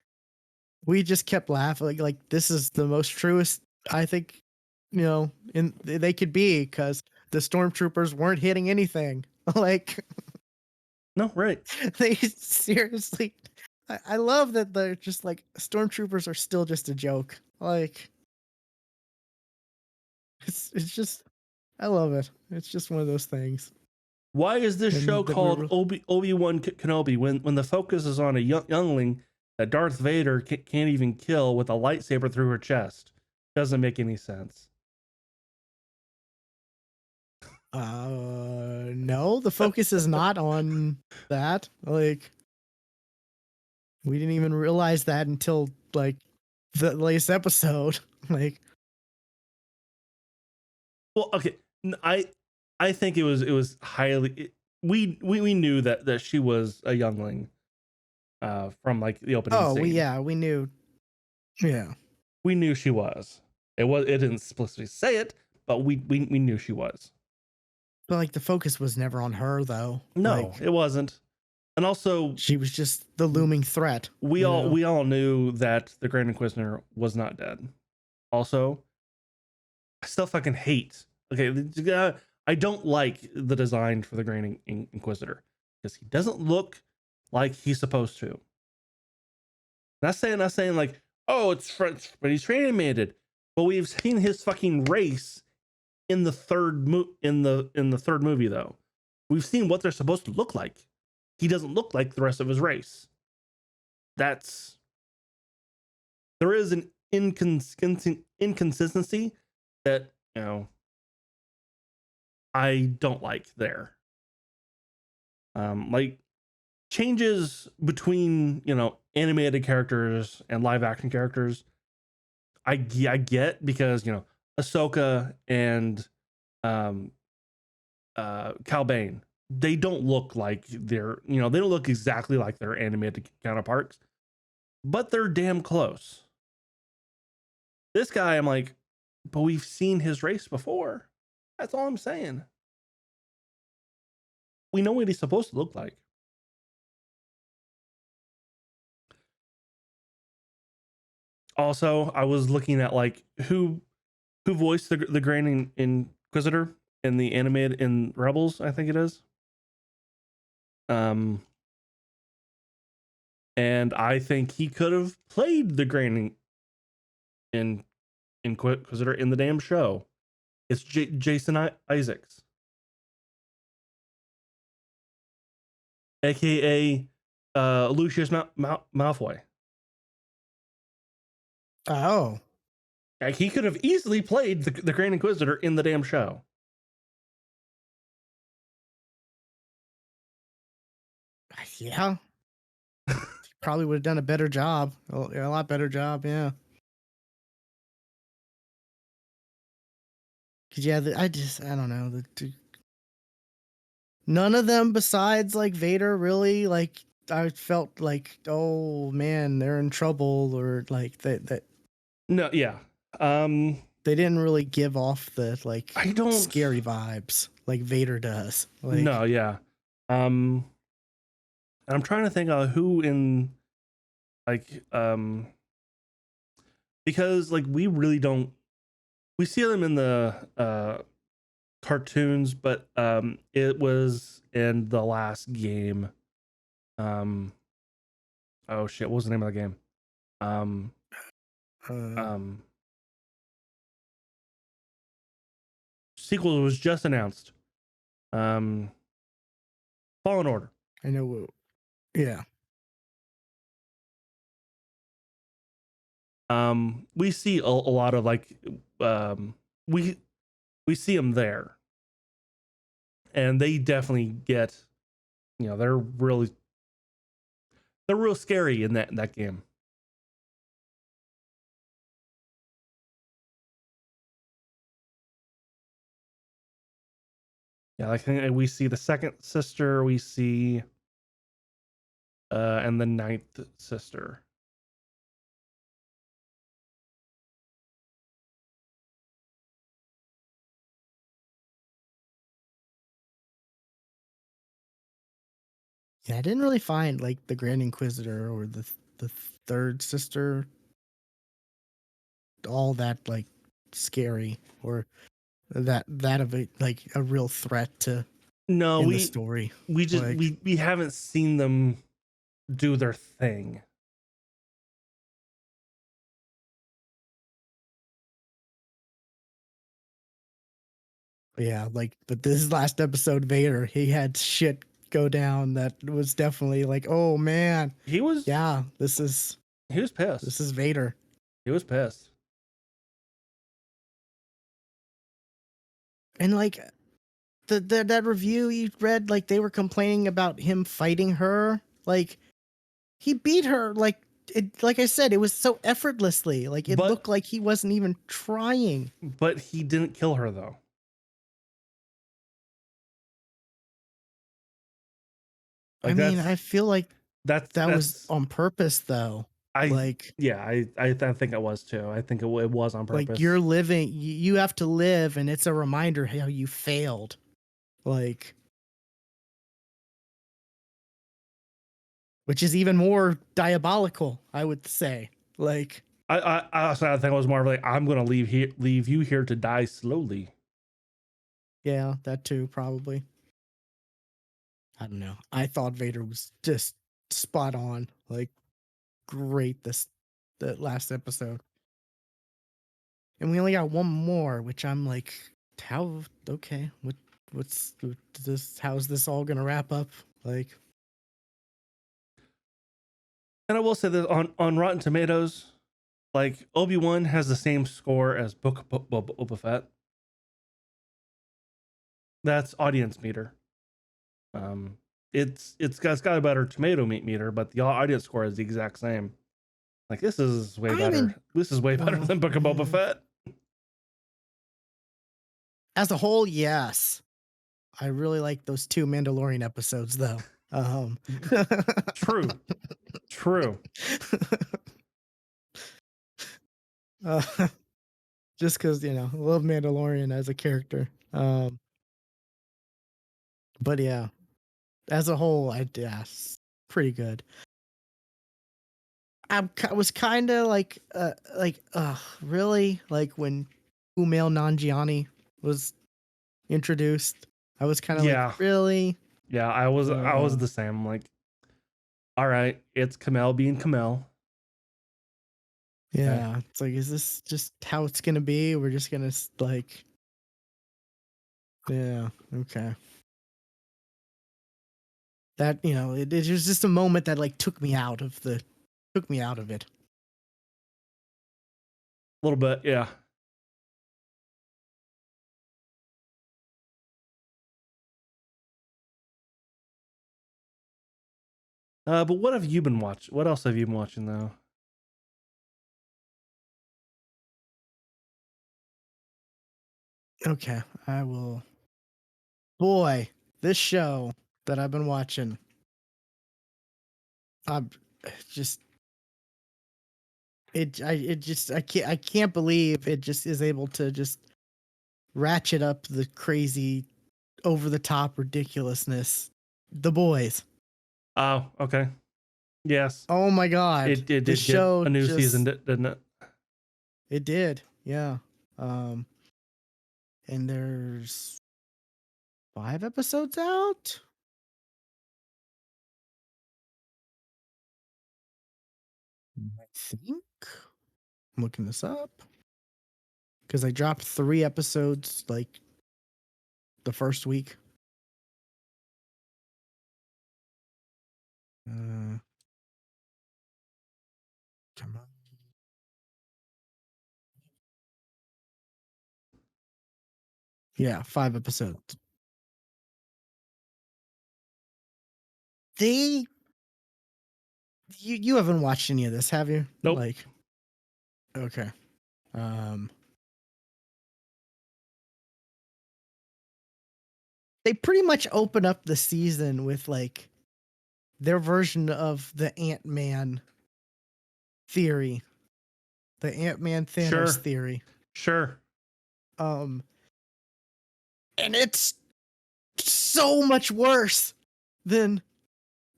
we just kept laughing, like this is the most truest I think in they could be, because the stormtroopers weren't hitting anything. Like No, right. they seriously, I love that they're just like stormtroopers are still just a joke. Like it's just, I love it. It's just one of those things. Why is this show And that we called were Obi-Wan Kenobi when the focus is on a youngling that Darth Vader can't even kill with a lightsaber through her chest? Doesn't make any sense. no, the focus is not on that. Like we didn't even realize that until like the latest episode. Like, Well, okay, I think it was highly. We knew that she was a youngling from like the opening oh, scene. we knew. Yeah. We knew she was. It didn't explicitly say it, but we knew she was. But like the focus was never on her though. No, Like it wasn't. And also, she was just the looming threat. we all knew that the Grand Inquisitor was not dead. Also, I still fucking hate. Okay, I don't like the design for the Grand Inquisitor because he doesn't look like he's supposed to. Not saying like, oh, but he's animated. But we've seen his fucking race in the third in the third movie though. We've seen what they're supposed to look like. He doesn't look like the rest of his race. There is an inconsistency that I don't like there. Like changes between animated characters and live action characters. I get because Ahsoka and Cal Bane, they don't look like they don't look exactly like their animated counterparts, but they're damn close. This guy, I'm like, but we've seen his race before. That's all I'm saying. We know what he's supposed to look like. Also, I was looking at like who voiced the Grand Inquisitor in the animated in Rebels, I think it is. And I think he could have played the Grand Inquisitor in the damn show. It's Jason Isaacs, aka Lucius Malfoy. Oh. Like, he could have easily played the Grand Inquisitor in the damn show. Yeah, probably would have done a better job, a lot better job. Yeah, because yeah, I don't know none of them besides like Vader really like I felt like, oh man, they're in trouble, or like that No, yeah. they didn't really give off the like I don't. scary vibes like Vader does. No, Like, yeah. And I'm trying to think of who in like because like we really don't, we see them in the cartoons, but it was in the last game. Um oh shit, what was the name of the game? Um uh, um Sequel was just announced. Um Fallen Order. I know. Yeah, We see a lot of like um we we see them there, and they definitely get, you know, they're real scary in that game. Yeah, like we see the second sister, we see and the ninth sister. yeah. I didn't really find like the Grand Inquisitor or the third sister all that like scary, or that of a like a real threat to No, in the story. we just Like, we haven't seen them do their thing. yeah, like, but this last episode, Vader, he had shit go down that was definitely like, oh man, He was yeah, he was this pissed. is Vader. He was pissed. And like that review you read, like they were complaining about him fighting her. Like, he beat her like I said, it was so effortlessly. Like, it But looked like he wasn't even trying. he didn't kill her though. I Like mean, I feel like that was that's on purpose though. I Like, yeah, I think it was too. I think it was on you're purpose. living, you have to live, and it's a reminder how you failed. Like, which is even more diabolical, I would say. Like, I also think it was more of like, I'm gonna leave you here to die slowly. yeah, that too, probably. I don't know. I thought Vader was just spot on. Like, great the last episode. And we only got one more, which I'm like, how okay, what's this, how's this all gonna wrap up? Like, And I will say that on Rotten Tomatoes, like Obi-Wan has the same score as Book of Boba Fett. That's audience meter. Um, it's got a better tomato meter, but the audience score is the exact same. Like, this is way I'm better. in This is way better well, than Book of Boba yeah. Fett. As a whole, yes. I really like those two Mandalorian episodes though. Um True, true. uh, just because, I love Mandalorian as a character. But yeah, as a whole, yeah, pretty good. I was kind of really, like when Kumail Nanjiani was introduced. I was kind of like, Yeah, really? yeah. I was Uh, the same. Like, all right, it's Kamel being Kamel. Okay. yeah, it's like, is this just how it's gonna be? We're just gonna like, yeah, okay. That, it was just a moment that like took me out of it. A little bit, yeah. But what have you been watching? What else have you been watching though? Okay, I will. Boy, this show that I've been watching, I'm just I can't believe it just is able to just ratchet up the crazy, over the top ridiculousness. The Boys. Oh, okay. Yes. Oh my god, It this did get show a new season, just didn't it? it did, yeah. Um, and there's 5 episodes out. I think I'm looking this up because I dropped 3 episodes like the first week. Uh, come on. Yeah, 5 episodes. They you haven't watched any of this, have you? Nope. Like, okay. Um, they pretty much open up the season with like their version of the Ant-Man theory, the Ant-Man Thanos Sure. theory. Sure. Um, and it's so much worse than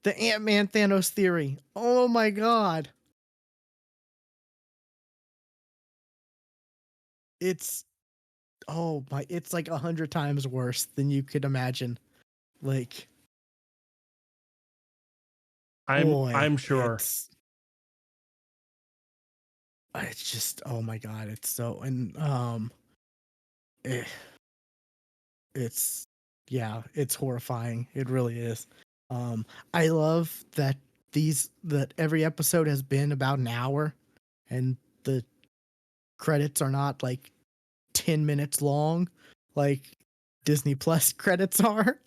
the Ant-Man Thanos theory. Oh my god. It's it's like 100 times worse than you could imagine. Like, boy, I'm sure. it's just, oh my god, it's so, and eh, it's, yeah, it's horrifying. It really is. Um, I love that every episode has been about an hour, and the credits are not like 10 minutes long, like Disney Plus credits are.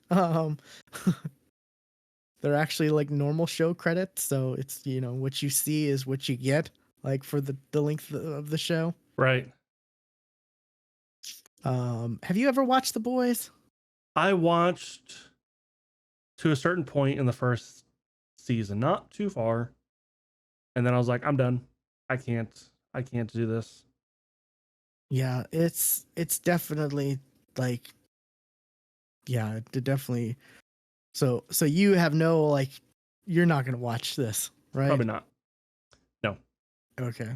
They're actually like normal show credits, so it's, what you see is what you get, like for the length of the show. Right. Have you ever watched The Boys? I watched to a certain point in the first season, not too far. And then I was like, I'm done. I can't do this. Yeah, it's definitely like, yeah, definitely. So you have no, like, you're not gonna watch this, right? Probably not. No. Okay.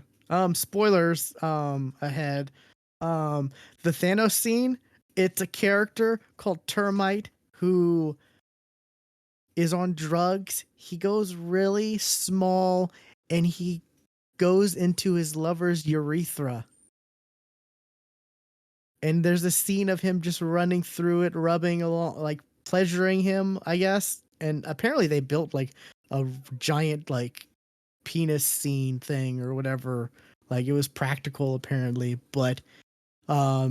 Spoilers ahead. Um, the Thanos scene, it's a character called Termite who is on drugs. He goes really small and he goes into his lover's urethra. And there's a scene of him just running through it, rubbing along, like pleasuring him, I guess. And apparently they built like a giant like penis scene thing or whatever. Like it was practical apparently, but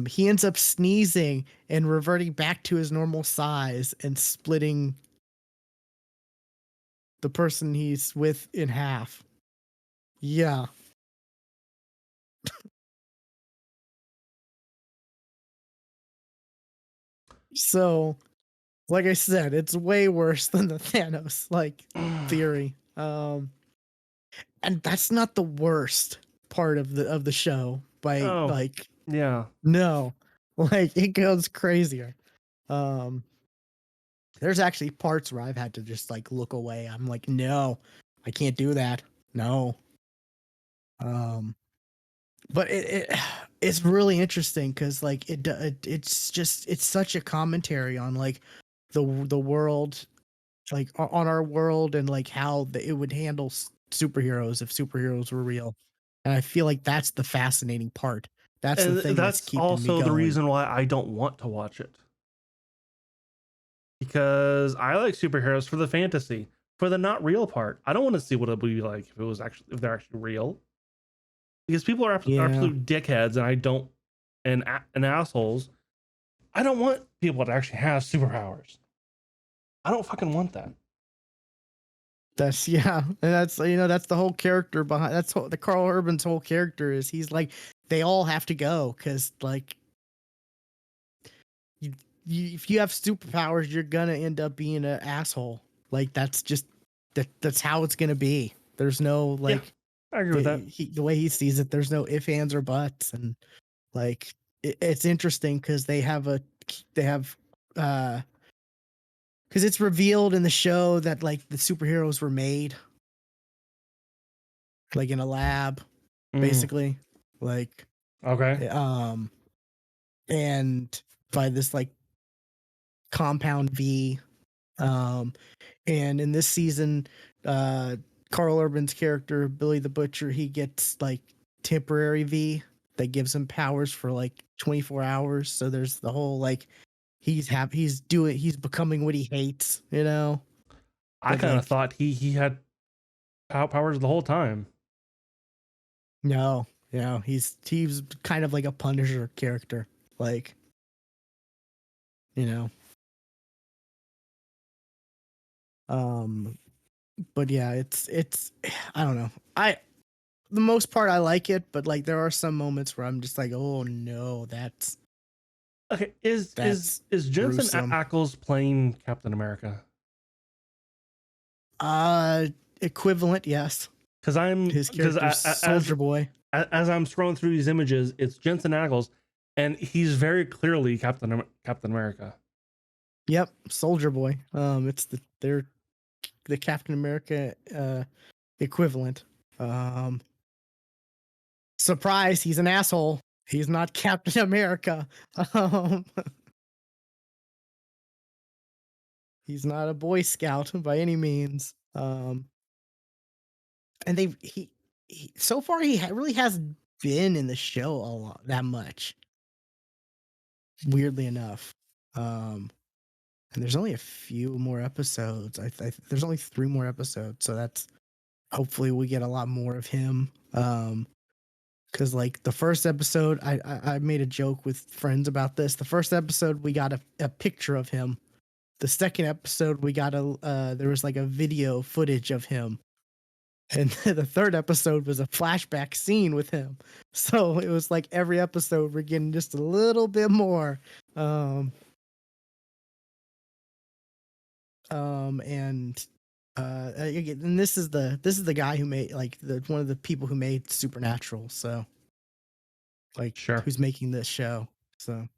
he ends up sneezing and reverting back to his normal size and splitting the person he's with in half. Yeah. So, like I said, it's way worse than the Thanos like theory. And that's not the worst part of the show by Oh, like, yeah. no. Like it goes crazier. Um there's actually parts where I've had to just like look away. I'm like, no, I can't do that. No. Um but it's really interesting because like it's such a commentary on like the world, like on our world, and like how it would handle superheroes if superheroes were real. And I feel like that's the fascinating part. That's the And thing that's that's keeping me also the going. reason why I don't want to watch it. Because I like superheroes for the fantasy, for the not real part. I don't want to see what it would be like if they're actually real. Because people are Yeah. absolute dickheads, and I don't, and assholes. I don't want people to actually have superpowers. I don't fucking want that. That's yeah, and that's that's the whole character behind. That's the Carl Urban's whole character is he's like they all have to go because like you, if you have superpowers, you're gonna end up being an asshole. Like that's just that's how it's gonna be. There's no Yeah, like I agree with that. the way he sees it. There's no ifs, ands, or buts, and like it's interesting because they have uh because it's revealed in the show that like the superheroes were made like in a lab, Mm, basically, like okay. um and by this like compound V. Um, and in this season, uh, Carl Urban's character Billy the Butcher, he gets like temporary V that gives him powers for like 24 hours. So there's the whole like he's becoming what he hates, I But kind of like thought he had powers the whole time. no, he's kind of like a Punisher character, like you know. Um, but yeah, it's I don't know. The most part I like it, but like there are some moments where I'm just like, oh no, Okay, is Jensen gruesome. Ackles playing Captain America? Uh, Equivalent, yes. His Because character's Soldier Boy. as I'm scrolling through these images, it's Jensen Ackles, and he's very clearly Captain America. Yep, Soldier Boy. They're the Captain America equivalent. Um, Surprise, he's an asshole. He's not Captain America. Um, he's not a Boy Scout by any means. And he so far really hasn't been in the show a lot that much. Weirdly enough, and there's only a few more episodes. There's only 3 more episodes, so that's hopefully we get a lot more of him. Because like the first episode, I made a joke with friends about this. The first episode, we got a picture of him. The second episode, we got there was like a video footage of him. And the third episode was a flashback scene with him. So it was like every episode we're getting just a little bit more. And again, and this is the guy who made like one of the people who made Supernatural. So like Sure. who's making this show. So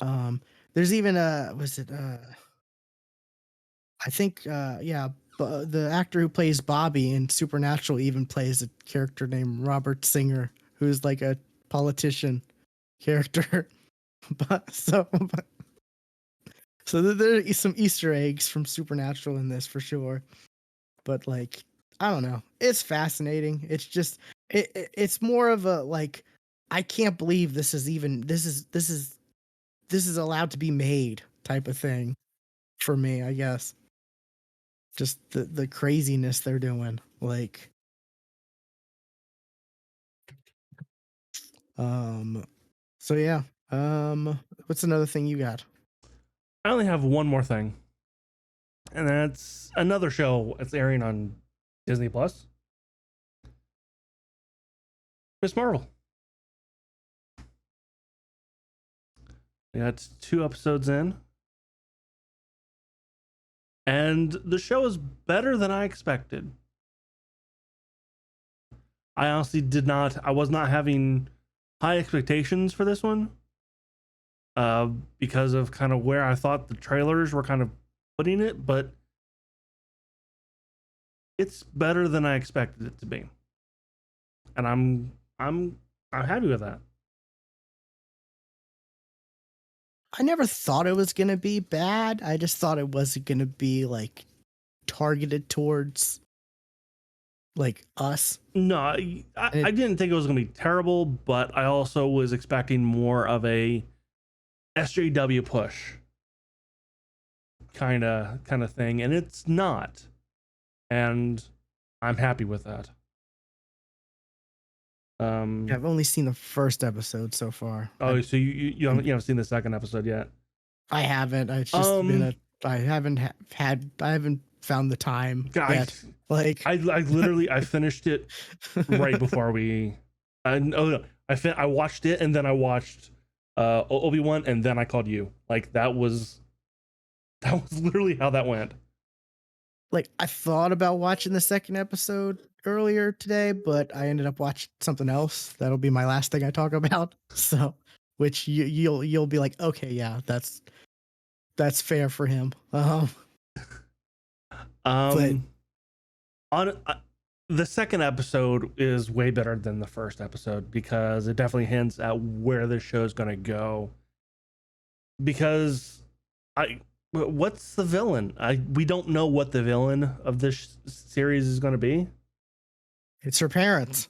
um there's even was it I think yeah, the actor who plays Bobby in Supernatural even plays a character named Robert Singer, who's like a politician character. So there are some Easter eggs from Supernatural in this for sure. But like I don't know, it's fascinating. It's just it's more of a like I can't believe this is allowed to be made type of thing for me, I guess. Just the craziness they're doing. Like um so yeah. What's another thing you got? I only have one more thing, and that's another show that's airing on Disney Plus. Miss Marvel. Yeah, it's 2 episodes in, and the show is better than I expected. I honestly I was not having high expectations for this one, because of kind of where I thought the trailers were kind of putting it, but it's better than I expected it to be, and I'm happy with that. I never thought it was gonna be bad. I just thought it wasn't gonna be like targeted towards like us. No, And I didn't think it was going to be terrible, but I also was expecting more of a SJW push kind of thing, and it's not. And I'm happy with that. I've only seen the first episode so far. Oh, so you haven't seen the second episode yet? I haven't. It's just been I haven't found the time I yet. Like I literally I finished it right before we. No, I watched it and then I watched Obi-Wan and then I called you. Like that was literally how that went. like I thought about watching the second episode earlier today, but I ended up watching something else. That'll be my last thing I talk about. So, which you'll be like, okay, yeah, that's fair for him. But Um, on the second episode is way better than the first episode because it definitely hints at where the show is going to go. Because what's the villain? We don't know what the villain of this series is going to be. it's her parents.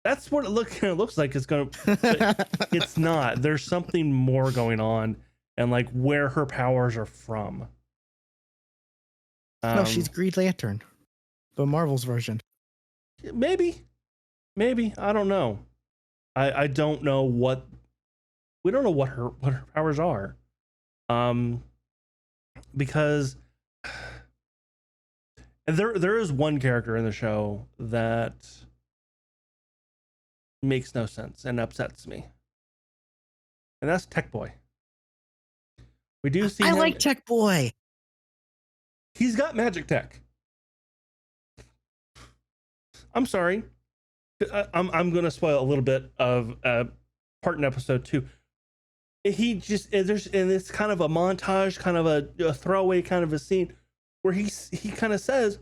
That's what it looks like. It's going to. It's not. There's something more going on, and like where her powers are from. No, she's Green Lantern, but Marvel's version. Maybe I don't know. I don't know what we don't know what her powers are. Because there is one character in the show that makes no sense and upsets me, and that's Tech Boy. We do see him. Like Tech Boy. He's got magic tech. I'm sorry. I'm going to spoil a little bit of part in episode 2. He just it's kind of a montage, kind of a throwaway kind of a scene where he kind of says,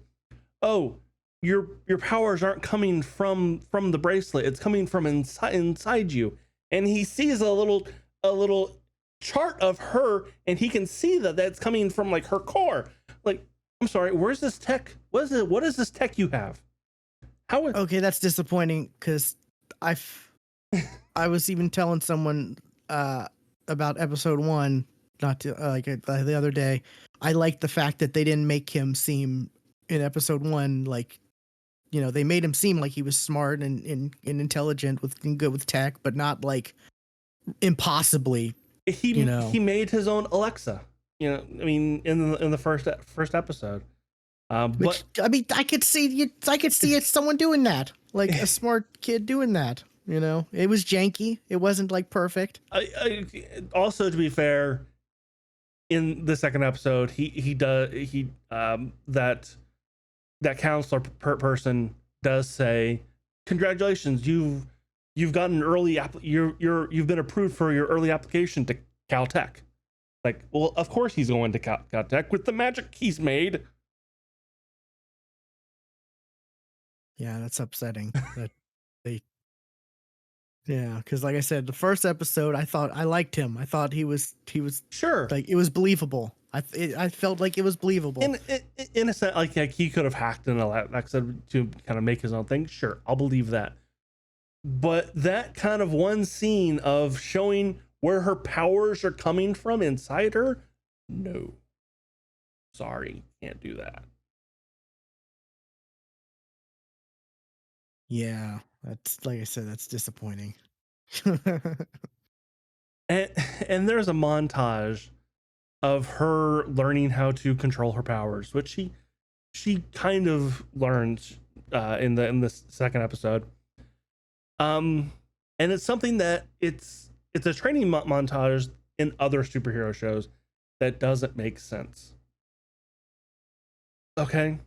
"Oh, your powers aren't coming from the bracelet. It's coming from inside you." And he sees a little chart of her, and he can see that that's coming from like her core. Like, I'm sorry, where's this tech? What is this tech you have? How? Okay, that's disappointing because I was even telling someone about episode 1 not to the other day. I liked the fact that they didn't make him seem in episode 1 like, you know, they made him seem like he was smart and intelligent and good with tech, but not like impossibly. He made his own Alexa. You know, I mean, in the first episode. Which, But I mean, I could see it someone doing that, like a smart kid doing that. You know, it was janky. It wasn't like perfect. Also, to be fair, in the second episode, that counselor person does say, "Congratulations, you've gotten an early you've been approved for your early application to Caltech." Like, well, of course he's going to Caltech with the magic he's made. Yeah, that's upsetting. That they, yeah, because like I said, the first episode, I thought I liked him. I thought he was Sure, like it was believable. I felt like it was believable. In a sense, like he could have hacked in Alexa to kind of make his own thing. Sure, I'll believe that. But that kind of one scene of showing where her powers are coming from inside her, no, sorry, can't do that. Yeah, that's like I said, that's disappointing. And there's a montage of her learning how to control her powers, which she kind of learns in the second episode. And it's something that it's a training montage in other superhero shows that doesn't make sense. Okay.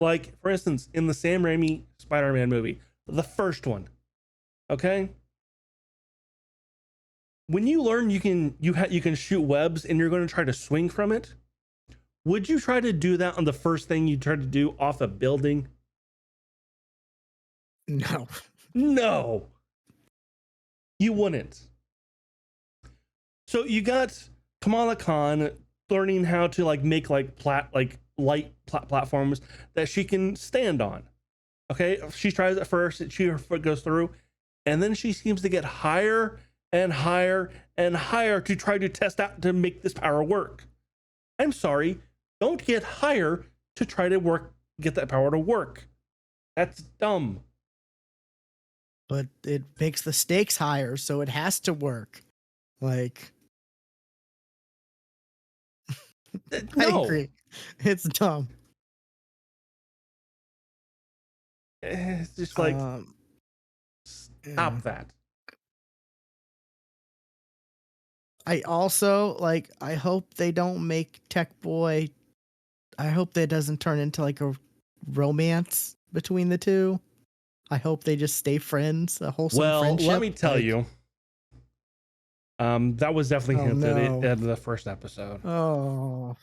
Like, for instance, in the Sam Raimi Spider-Man movie, the first one, okay? When you learn you can shoot webs and you're going to try to swing from it, would you try to do that on the first thing you try to do off a building? No. You wouldn't. So you got Kamala Khan learning how to like make like light platforms that she can stand on. Okay, she tries it first, her foot goes through, and then she seems to get higher and higher and higher to try to test out to make this power work. I'm sorry, don't get higher to try to get that power to work. That's dumb. But it makes the stakes higher, so it has to work. Like, I No, agree. It's dumb. it's just like Yeah. stop that. I also like. I hope they don't make Tech Boy. I hope that doesn't turn into like a romance between the two. I hope they just stay friends, a wholesome Well, let friendship. me tell you, that was definitely Oh hinted no. in the first episode. Oh,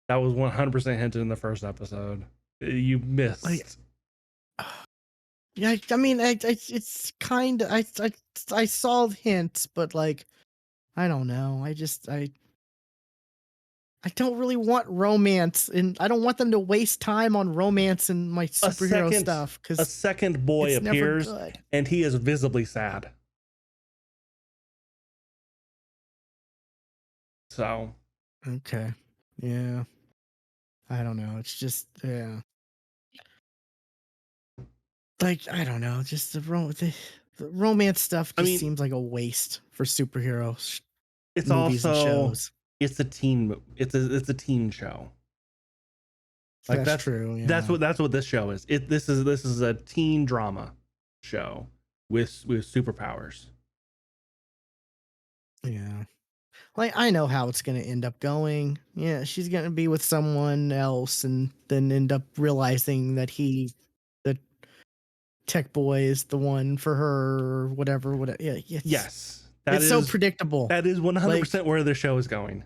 That was 100% hinted in the first episode. You like, missed. yeah. I mean, it's kind of. I saw hints, but like, I don't know. I don't really want romance, and I don't want them to waste time on romance and my A superhero second, stuff a because second boy it's never appears, good. and he is visibly sad. So, Okay. Yeah. I don't know. It's just yeah. Like I don't know. Just the romance stuff I just mean, seems like a waste for superhero it's movies and also shows. it's a teen it's a teen show. Like That's true. Yeah. that's what this show is. This is a teen drama show with superpowers. Yeah. Like I know how it's gonna end up going. Yeah, she's gonna be with someone else and then end up realizing that the tech boy is the one for her or whatever. Whatever. Yeah, Yes, it's so predictable. that is Like 100% where the show is going.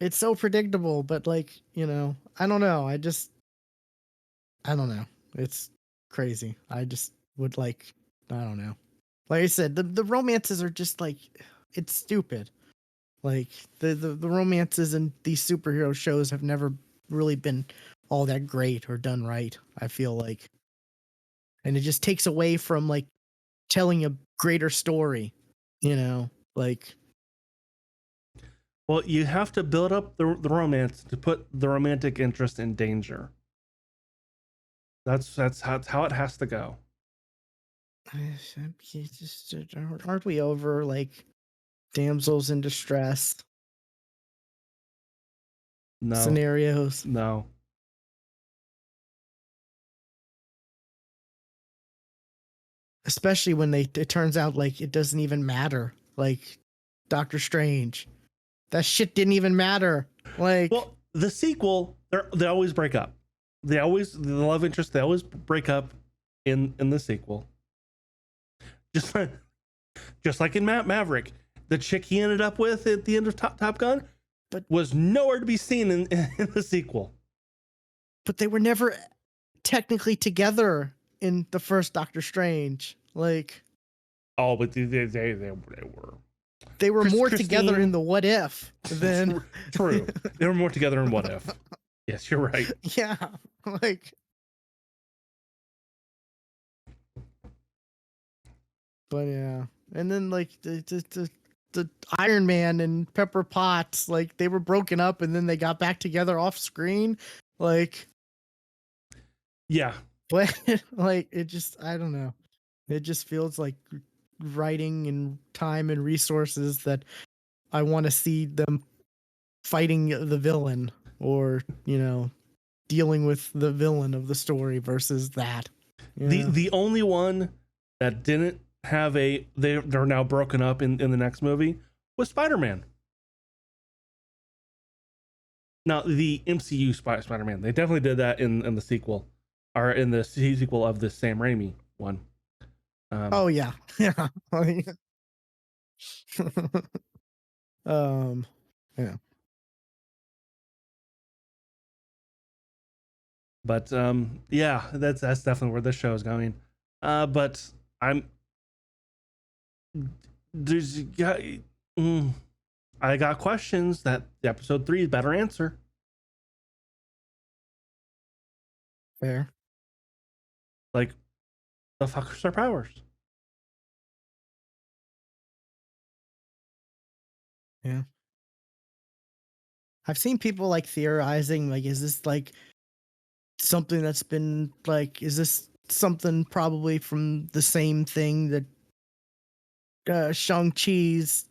it's so predictable, but like, I don't know. I don't know. It's crazy. I just would like, I don't know. Like I said, the romances are just like, it's stupid. Like the romances in these superhero shows have never really been all that great or done right. I feel like, and it just takes away from like telling a greater story. Like Well, you have to build up the romance to put the romantic interest in danger. That's how it has to go. aren't we over like damsels in distress No, scenarios? no. Especially when it turns out like it doesn't even matter. Like Doctor Strange, that shit didn't even matter. Like, Well, the sequel, they always break up. The love interest, they always break up in the sequel. Just like in Maverick, the chick he ended up with at the end of Top Gun, but was nowhere to be seen in the sequel. but they were never technically together in the first Doctor Strange. Like, Oh, but they were. they were more together in Christine, the What If than true. They were more together in What If. Yes, you're right. yeah, like. But yeah, and then like the Iron Man and Pepper Potts, like they were broken up and then they got back together off screen, like. Yeah. But like it just, I don't know, it just feels like writing and time and resources that I want to see them fighting the villain or dealing with the villain of the story versus that. The only one that didn't have they're now broken up in the next movie was Spider-Man. Now the MCU Spider-Man, they definitely did that in the sequel, or in the sequel of the Sam Raimi one. Oh yeah, yeah. um, yeah. But yeah, that's definitely where this show is going. But I'm there's I got questions that episode 3 better answer. Fair. Like, the fuck are their powers? Yeah. I've seen people like theorizing, like, is this like something that's been like, is this something probably from the same thing that Shang-Chi's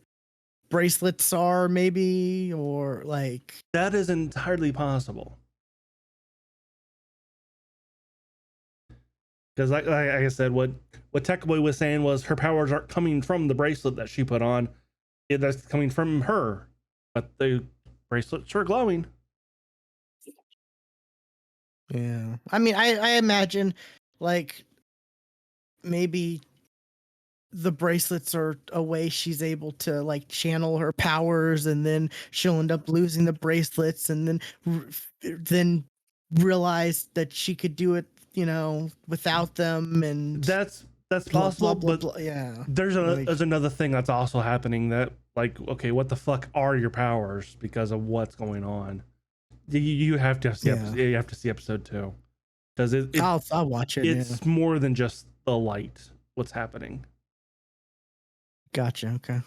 bracelets are, maybe, or like That is entirely possible. Because like I said, what Tech Boy was saying was her powers aren't coming from the bracelet that she put on. That's coming from her. But the bracelets are glowing. yeah. I mean, I imagine like maybe the bracelets are a way she's able to like channel her powers, and then she'll end up losing the bracelets, and then realize that she could do it, without them, and That's blah possible, blah blah but blah. Yeah, there's another thing that's also happening that, like, okay, what the fuck are your powers because of what's going on? You have to see yeah. you have to see episode 2, because I'll watch it. Yeah, it's more than just the light. What's happening? gotcha. Okay.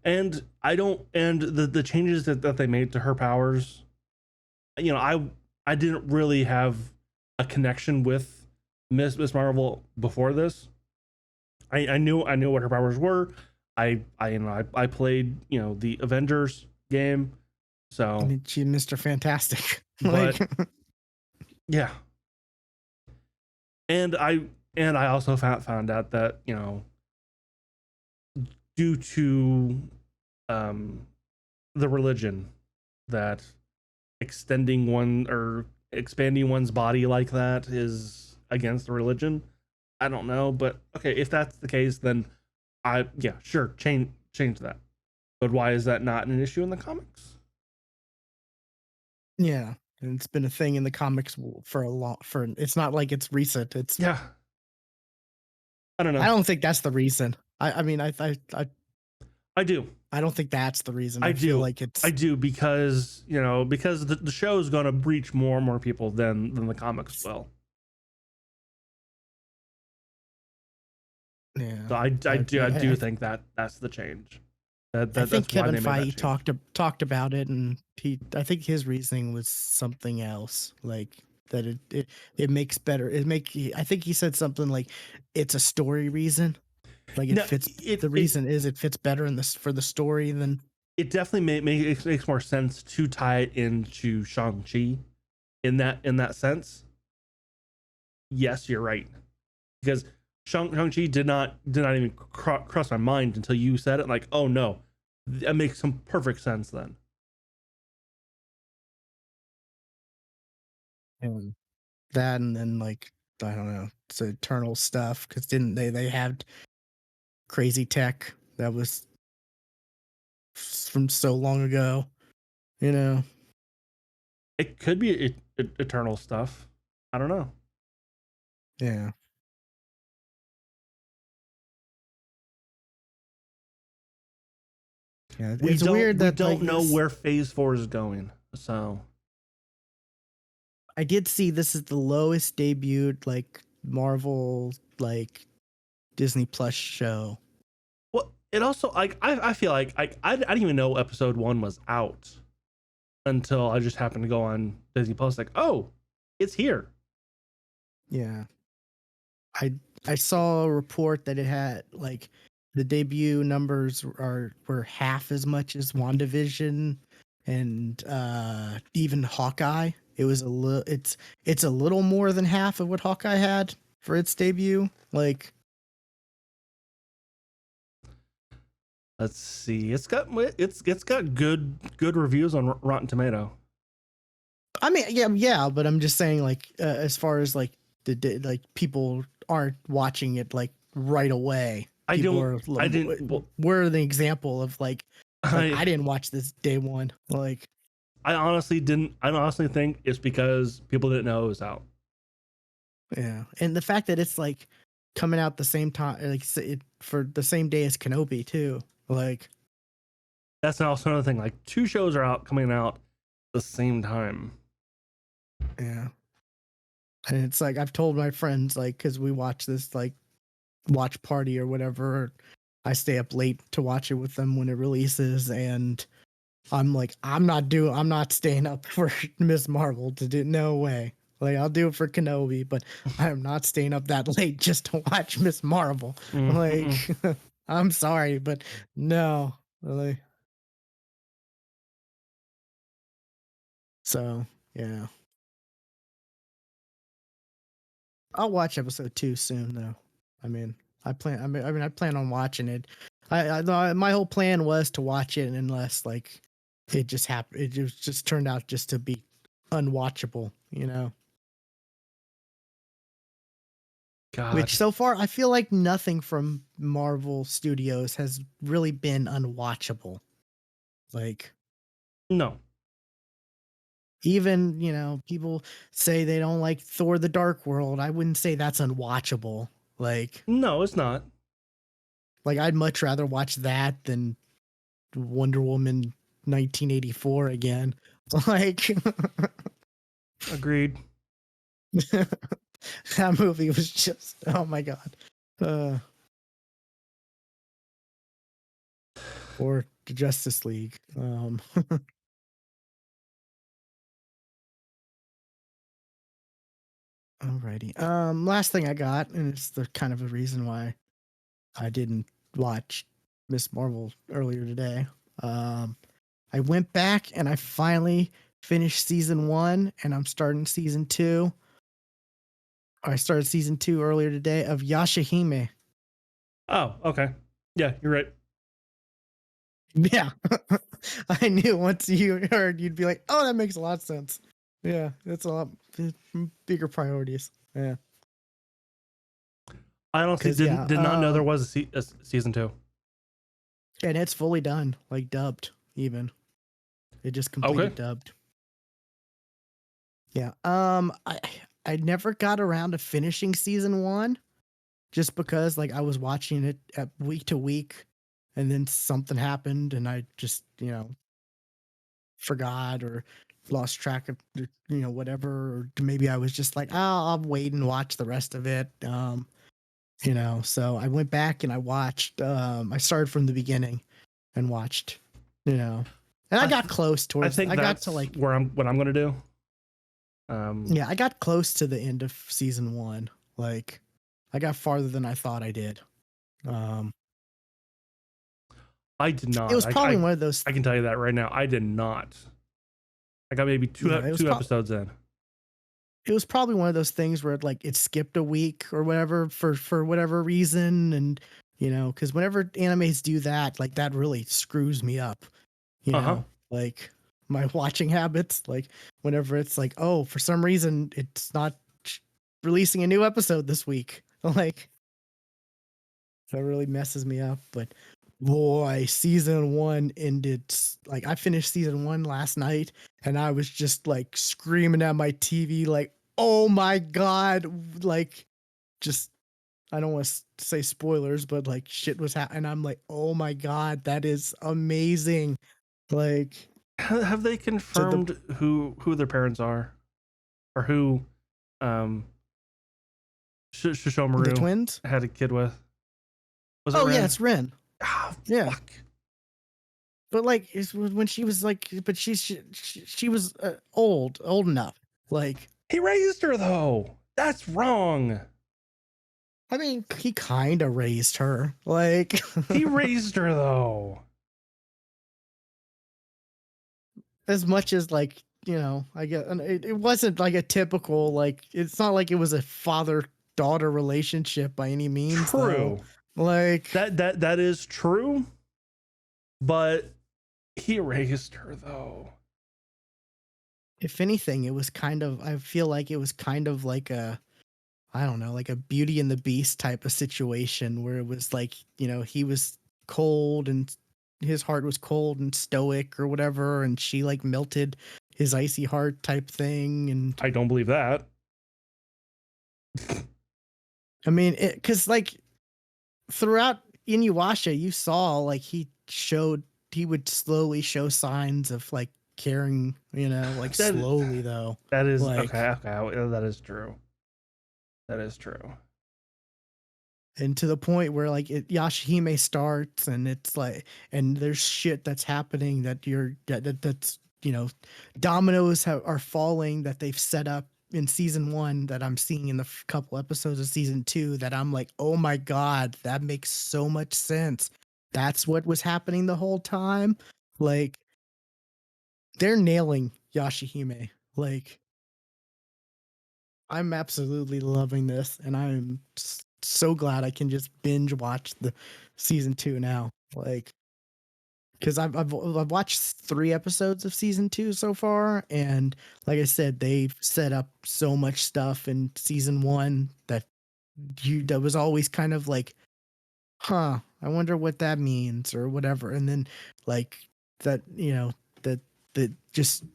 And I don't, and the changes that they made to her powers, I didn't really have a connection with Miss Marvel before this. I knew what her powers were. I played the Avengers game, I so mean, she's Mr. Fantastic. but Like, yeah. And I also found out that due to the religion, that extending one or expanding one's body like that is against the religion. I don't know, but okay, if that's the case, then sure, change that. But why is that not an issue in the comics? yeah, and it's been a thing in the comics for a long. For it's not like it's recent. It's Yeah, I don't I know. don't think that's the reason. I mean, I do. I don't think that's the reason. I I feel do. like it's I do because because the show is going to reach more and more people than the comics will. yeah. So I do think that that's the change. I think That's why Kevin they made that Feige change. talked about it, and I think his reasoning was something else, like that it makes better. I think he said something like it's a story reason. Like it No, fits. The reason is it fits better in this for the story than. it definitely makes more sense to tie it into Shang-Chi in that sense. Yes, you're right, because Shang-Chi did not even cross my mind until you said it. Like, oh no, that makes some perfect sense then. And that, and then like I don't know, it's Eternal stuff, because didn't they had crazy tech that was from so long ago, you know? It could be eternal stuff. I don't know. Yeah. Yeah, it's weird We that like don't know this. where Phase 4 is going. So I did see this is the lowest debuted like Marvel like Disney Plus show. well, it also like I feel like I didn't even know episode 1 was out until I just happened to go on Disney Plus. Like, oh, it's here. Yeah. I I saw a report that it had like the debut numbers were half as much as WandaVision and even Hawkeye. It was it's a little more than half of what Hawkeye had for its debut. Like, Let's see. It's got good reviews on Rotten Tomato. I mean, yeah, but I'm just saying, like, as far as like like people aren't watching it like right away. People are. I didn't. Well, We're the example of like I I didn't watch this day one. Like, I honestly didn't. I honestly think it's because people didn't know it was out. yeah, and the fact that it's like coming out the same time, like for the same day as Kenobi too. Like, That's also another thing. Like, 2 shows are coming out the same time. yeah, and it's like I've told my friends, like, because we watch this like watch party or whatever. I stay up late to watch it with them when it releases, and I'm like, I'm not staying up for Miss Marvel to do. No way. Like I'll do it for Kenobi, but I am not staying up that late just to watch Miss Marvel. Like I'm sorry, but no. Really. So yeah. I'll watch episode 2 soon though. I mean, I plan on watching it. My whole plan was to watch it unless like it just happened. Just turned out just to be unwatchable, you know. Which God, so far I feel like nothing from Marvel Studios has really been unwatchable. Like no, even, people say they don't like Thor the Dark World. I wouldn't say that's unwatchable. no, it's not. I'd much rather watch that than Wonder Woman 1984 again. Like Agreed. that movie was just, oh my god. Or the Justice League. Alrighty. Last thing I got, and it's the kind of a reason why I didn't watch Miss Marvel earlier today. I went back and I finally finished season 1, and I'm starting season 2. I started season 2 earlier today of Yashahime. Oh, okay. Yeah, you're right. Yeah. I knew once you heard, you'd be like, oh, that makes a lot of sense. Yeah, it's a lot bigger priorities. Yeah. I honestly Because, yeah. did not know there was a season 2. And it's fully done, like dubbed, even. It just completed Okay. dubbed. Yeah. I never got around to finishing season 1 just because like I was watching it at week to week, and then something happened and I just, forgot or lost track of, whatever, or maybe I was just like, oh, I'll wait and watch the rest of it. So I went back and I watched, I started from the beginning and watched, and I got close I towards, think I got that's to like, what I'm gonna do. yeah, I got close to the end of season 1. Like I got farther than I thought I did. Um, I did it not. was probably one of those, I can tell you that right now. I did not. I got maybe two yeah, two episodes in. it was probably one of those things where it skipped a week or whatever for whatever reason, and because whenever animes do that, like that really screws me up. Like my watching habits. Like whenever it's like, oh, for some reason it's not releasing a new episode this week. Like that really messes me up. But boy, season 1 ended like I finished season 1 last night, and I was just like screaming at my TV, like, oh my god, like just I don't want to say spoilers, but like shit was happening. I'm like, oh my god, that is amazing. Like, Have they to the confirmed who their parents are, or who um Shishomaru twins. had a kid with? Was it Oh yeah, Ren? it's Ren. Oh, Yeah. fuck. But like it's when she was like, but she was old enough. Like, He raised her though. That's wrong. I mean, he kind of raised her. Like, He raised her though. as much as like, I get, and it wasn't like a typical, like, it's not like it was a father daughter relationship by any means, though. True. Like, That is true. But he raised her though. if anything, it was kind of, I feel like it was kind of like I don't know, like a Beauty and the Beast type of situation where it was like, he was cold and his heart was cold and stoic or whatever, and she like melted his icy heart type thing. And I don't believe that. I mean, because like throughout Inuyasha, you saw like he would slowly show signs of like caring, like That slowly though. that is Like, okay. That is true. That is true. and to the point where like Yashihime starts, and it's like, and there's shit that's happening that that's dominoes are falling that they've set up in season 1 that I'm seeing in the couple episodes of season 2 that I'm like, oh my god, that makes so much sense. That's what was happening the whole time. Like, they're nailing Yashahime. Like, I'm absolutely loving this, and I'm so glad I can just binge watch the season 2 now. Like, because I've watched 3 episodes of season 2 so far, and like I said, they've set up so much stuff in season 1 that was always kind of like, huh, I wonder what that means or whatever, and then like that, that just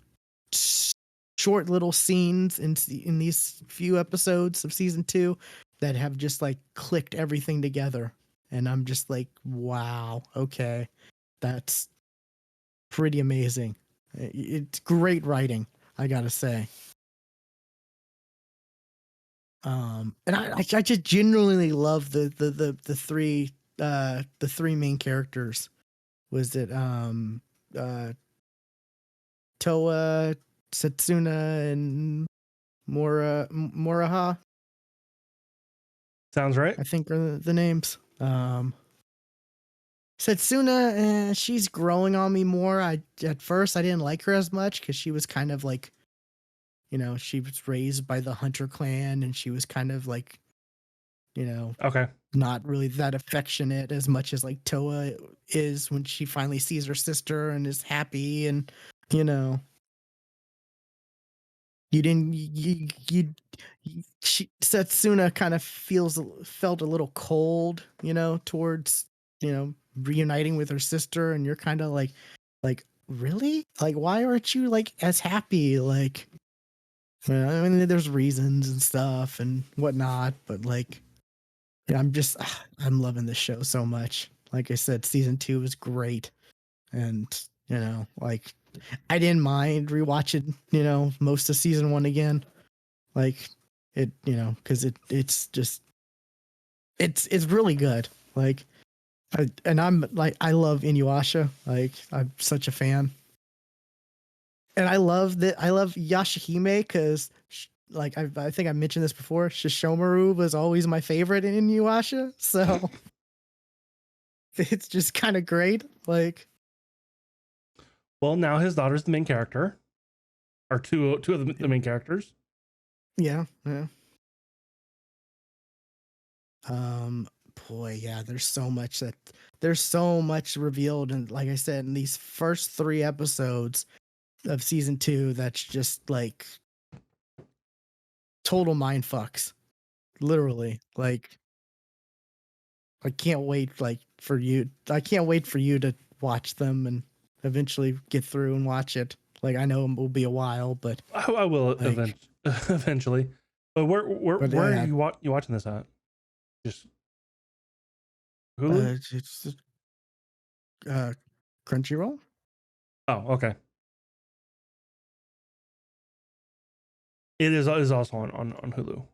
short little scenes in these few episodes of season 2 that have just like clicked everything together, and I'm just like, wow, okay, that's pretty amazing. It's great writing, I gotta say. And I just genuinely love the three main characters. Was it Toa, Setsuna, and Moraha? Sounds right. I think are the names. Setsuna, she's growing on me more. At first I didn't like her as much because she was kind of like, she was raised by the Hunter clan, and she was kind of like, Okay. not really that affectionate as much as like Toa is when she finally sees her sister and is happy, and you know you didn't Setsuna kind of felt a little cold, towards, reuniting with her sister, and you're kind of like, really, like, why aren't you like as happy, like, I mean, there's reasons and stuff and whatnot, but like, yeah, I'm loving this show so much. Like I said, season 2 was great, and like, I didn't mind rewatching, most of season 1 again. Like, it, because it's just it's really good. Like, I'm like, I love Inuyasha. Like, I'm such a fan, and I love Yashahime because, like, I think I mentioned this before. Shishomaru was always my favorite in Inuyasha, so it's just kind of great. Like, Well, now his daughter's the main character, or two of the main characters. yeah, yeah. Um, Boy, yeah. There's so much revealed, and like I said, in these first 3 episodes of season 2, that's just like total mind fucks. Literally, like, I can't wait for you to watch them and eventually get through and watch it. Like, I know it will be a while, but I will like, eventually. But where are yeah, you watching this at? Just Hulu? it's uh, Crunchyroll. Oh, okay. It is also on Hulu.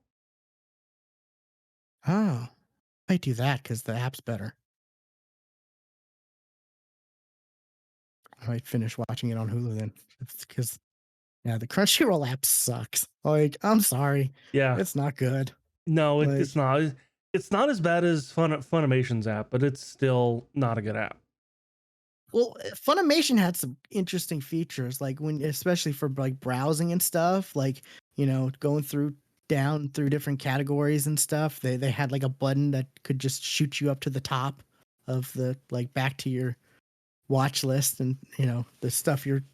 Oh, I do that because the app's better. I might finish watching it on Hulu then, because yeah, the Crunchyroll app sucks. Like, I'm sorry, Yeah. it's not good. No, Like, it's not. It's not as bad as Funimation's app, but it's still not a good app. well, Funimation had some interesting features, like especially for like browsing and stuff, like, going down through different categories and stuff. They had like a button that could just shoot you up to the top of the, like, back to your watch list, and the stuff you're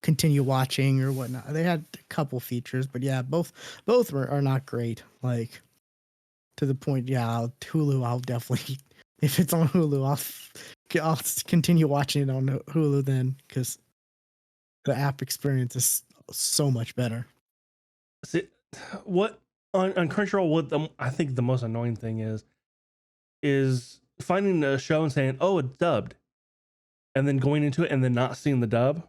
continue watching or whatnot. They had a couple features, but yeah, both are not great. Like, to the point, yeah, Hulu, I'll definitely, if it's on Hulu, I'll continue watching it on Hulu then, because the app experience is so much better. See, what on Crunchyroll? I think the most annoying thing is finding a show and saying, "Oh, it's dubbed," and then going into it and then not seeing the dub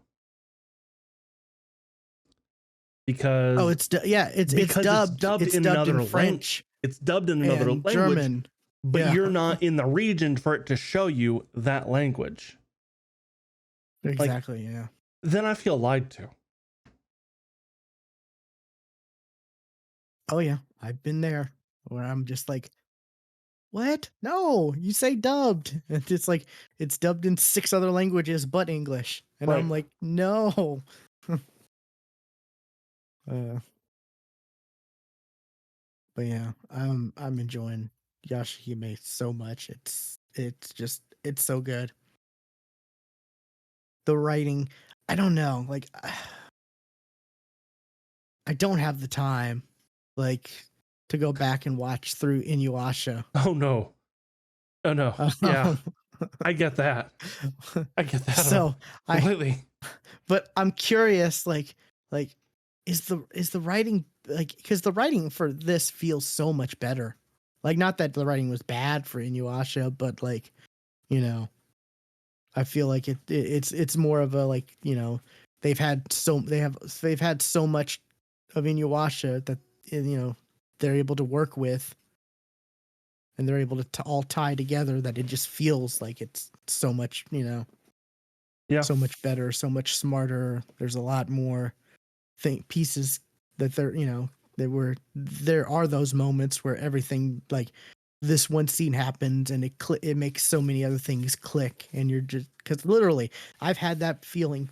Oh, because yeah, it's dubbed. dubbed It's in dubbed in another French it's dubbed in another and language, German. but Yeah, you're not in the region for it to show you that language. Like, exactly. Yeah. then I feel lied to. Oh yeah, I've been there where I'm just like, what? No, you say dubbed. And it's like it's dubbed in 6 other languages but English. And I'm Right. like, no. uh, but yeah, I'm enjoying Yashahime so much. It's just it's so good. The writing, I don't know, like I don't have the time like to go back and watch through Inuyasha. Oh no. Oh no. Yeah. Um, I get that. I get that so I completely. but I'm curious, like is the writing like because the writing for this feels so much better. Like not that the writing was bad for Inuyasha, but like you know, I feel like it's more of a like they've had so much of Inuyasha that you know they're able to work with and they're able to all tie together that it just feels like it's so much Yeah. so much better, so much smarter. There's a lot more pieces that there are those moments where everything like this one scene happens and it makes so many other things click and you're just because literally I've had that feeling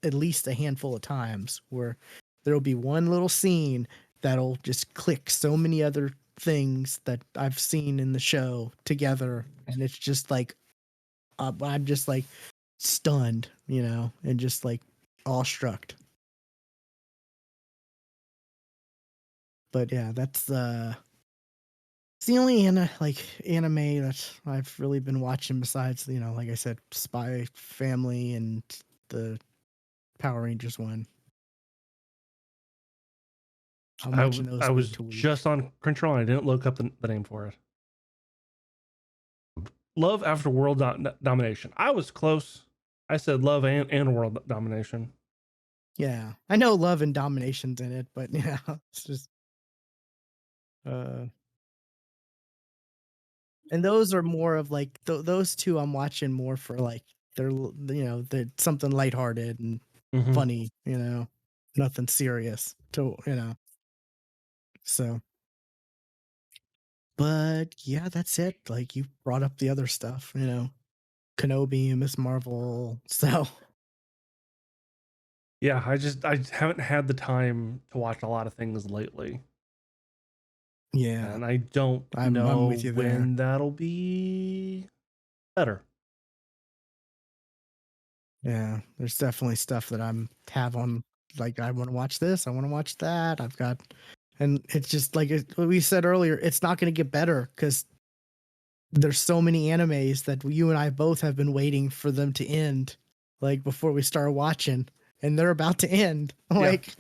at least a handful of times where there'll be one little scene that'll just click so many other things that I've seen in the show together and it's just like I'm just like stunned, and just like awestruck. But yeah, it's the only anime that I've really been watching besides, like I said, Spy Family and the Power Rangers one. I'm watching I those week was to week. just on Crunchyroll. I didn't look up the name for it. Love After World Domination. I was close. I said Love and World Domination. Yeah, I know Love and Domination's in it, but yeah, it's just uh, and those are more of like those two I'm watching more for like they're something lighthearted and Mm-hmm. funny, nothing serious to so. But yeah, that's it. Like you brought up the other stuff, Kenobi and Miss Marvel. So Yeah, I haven't had the time to watch a lot of things lately, yeah, and I don't I'm with know you there. when that'll be better. Yeah, there's definitely stuff that I'm have on like I want to watch this, I want to watch that. I've got and it's just like what we said earlier, it's not going to get better cuz there's so many animes that you and I both have been waiting for them to end like before we start watching and they're about to end. Yeah. Like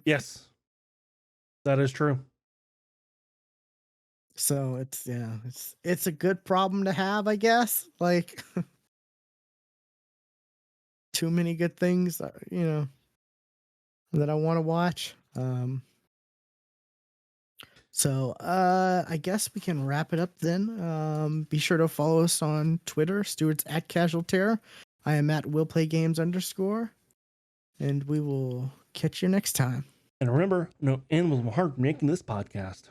Yes, that is true. so it's a good problem to have, I guess. Like too many good things, that I want to watch. So I guess we can wrap it up then. Be sure to follow us on Twitter. Stuart's at Casual Terror. I am at Will Play Games _ and we will catch you next time. And remember, no animals were hard making this podcast.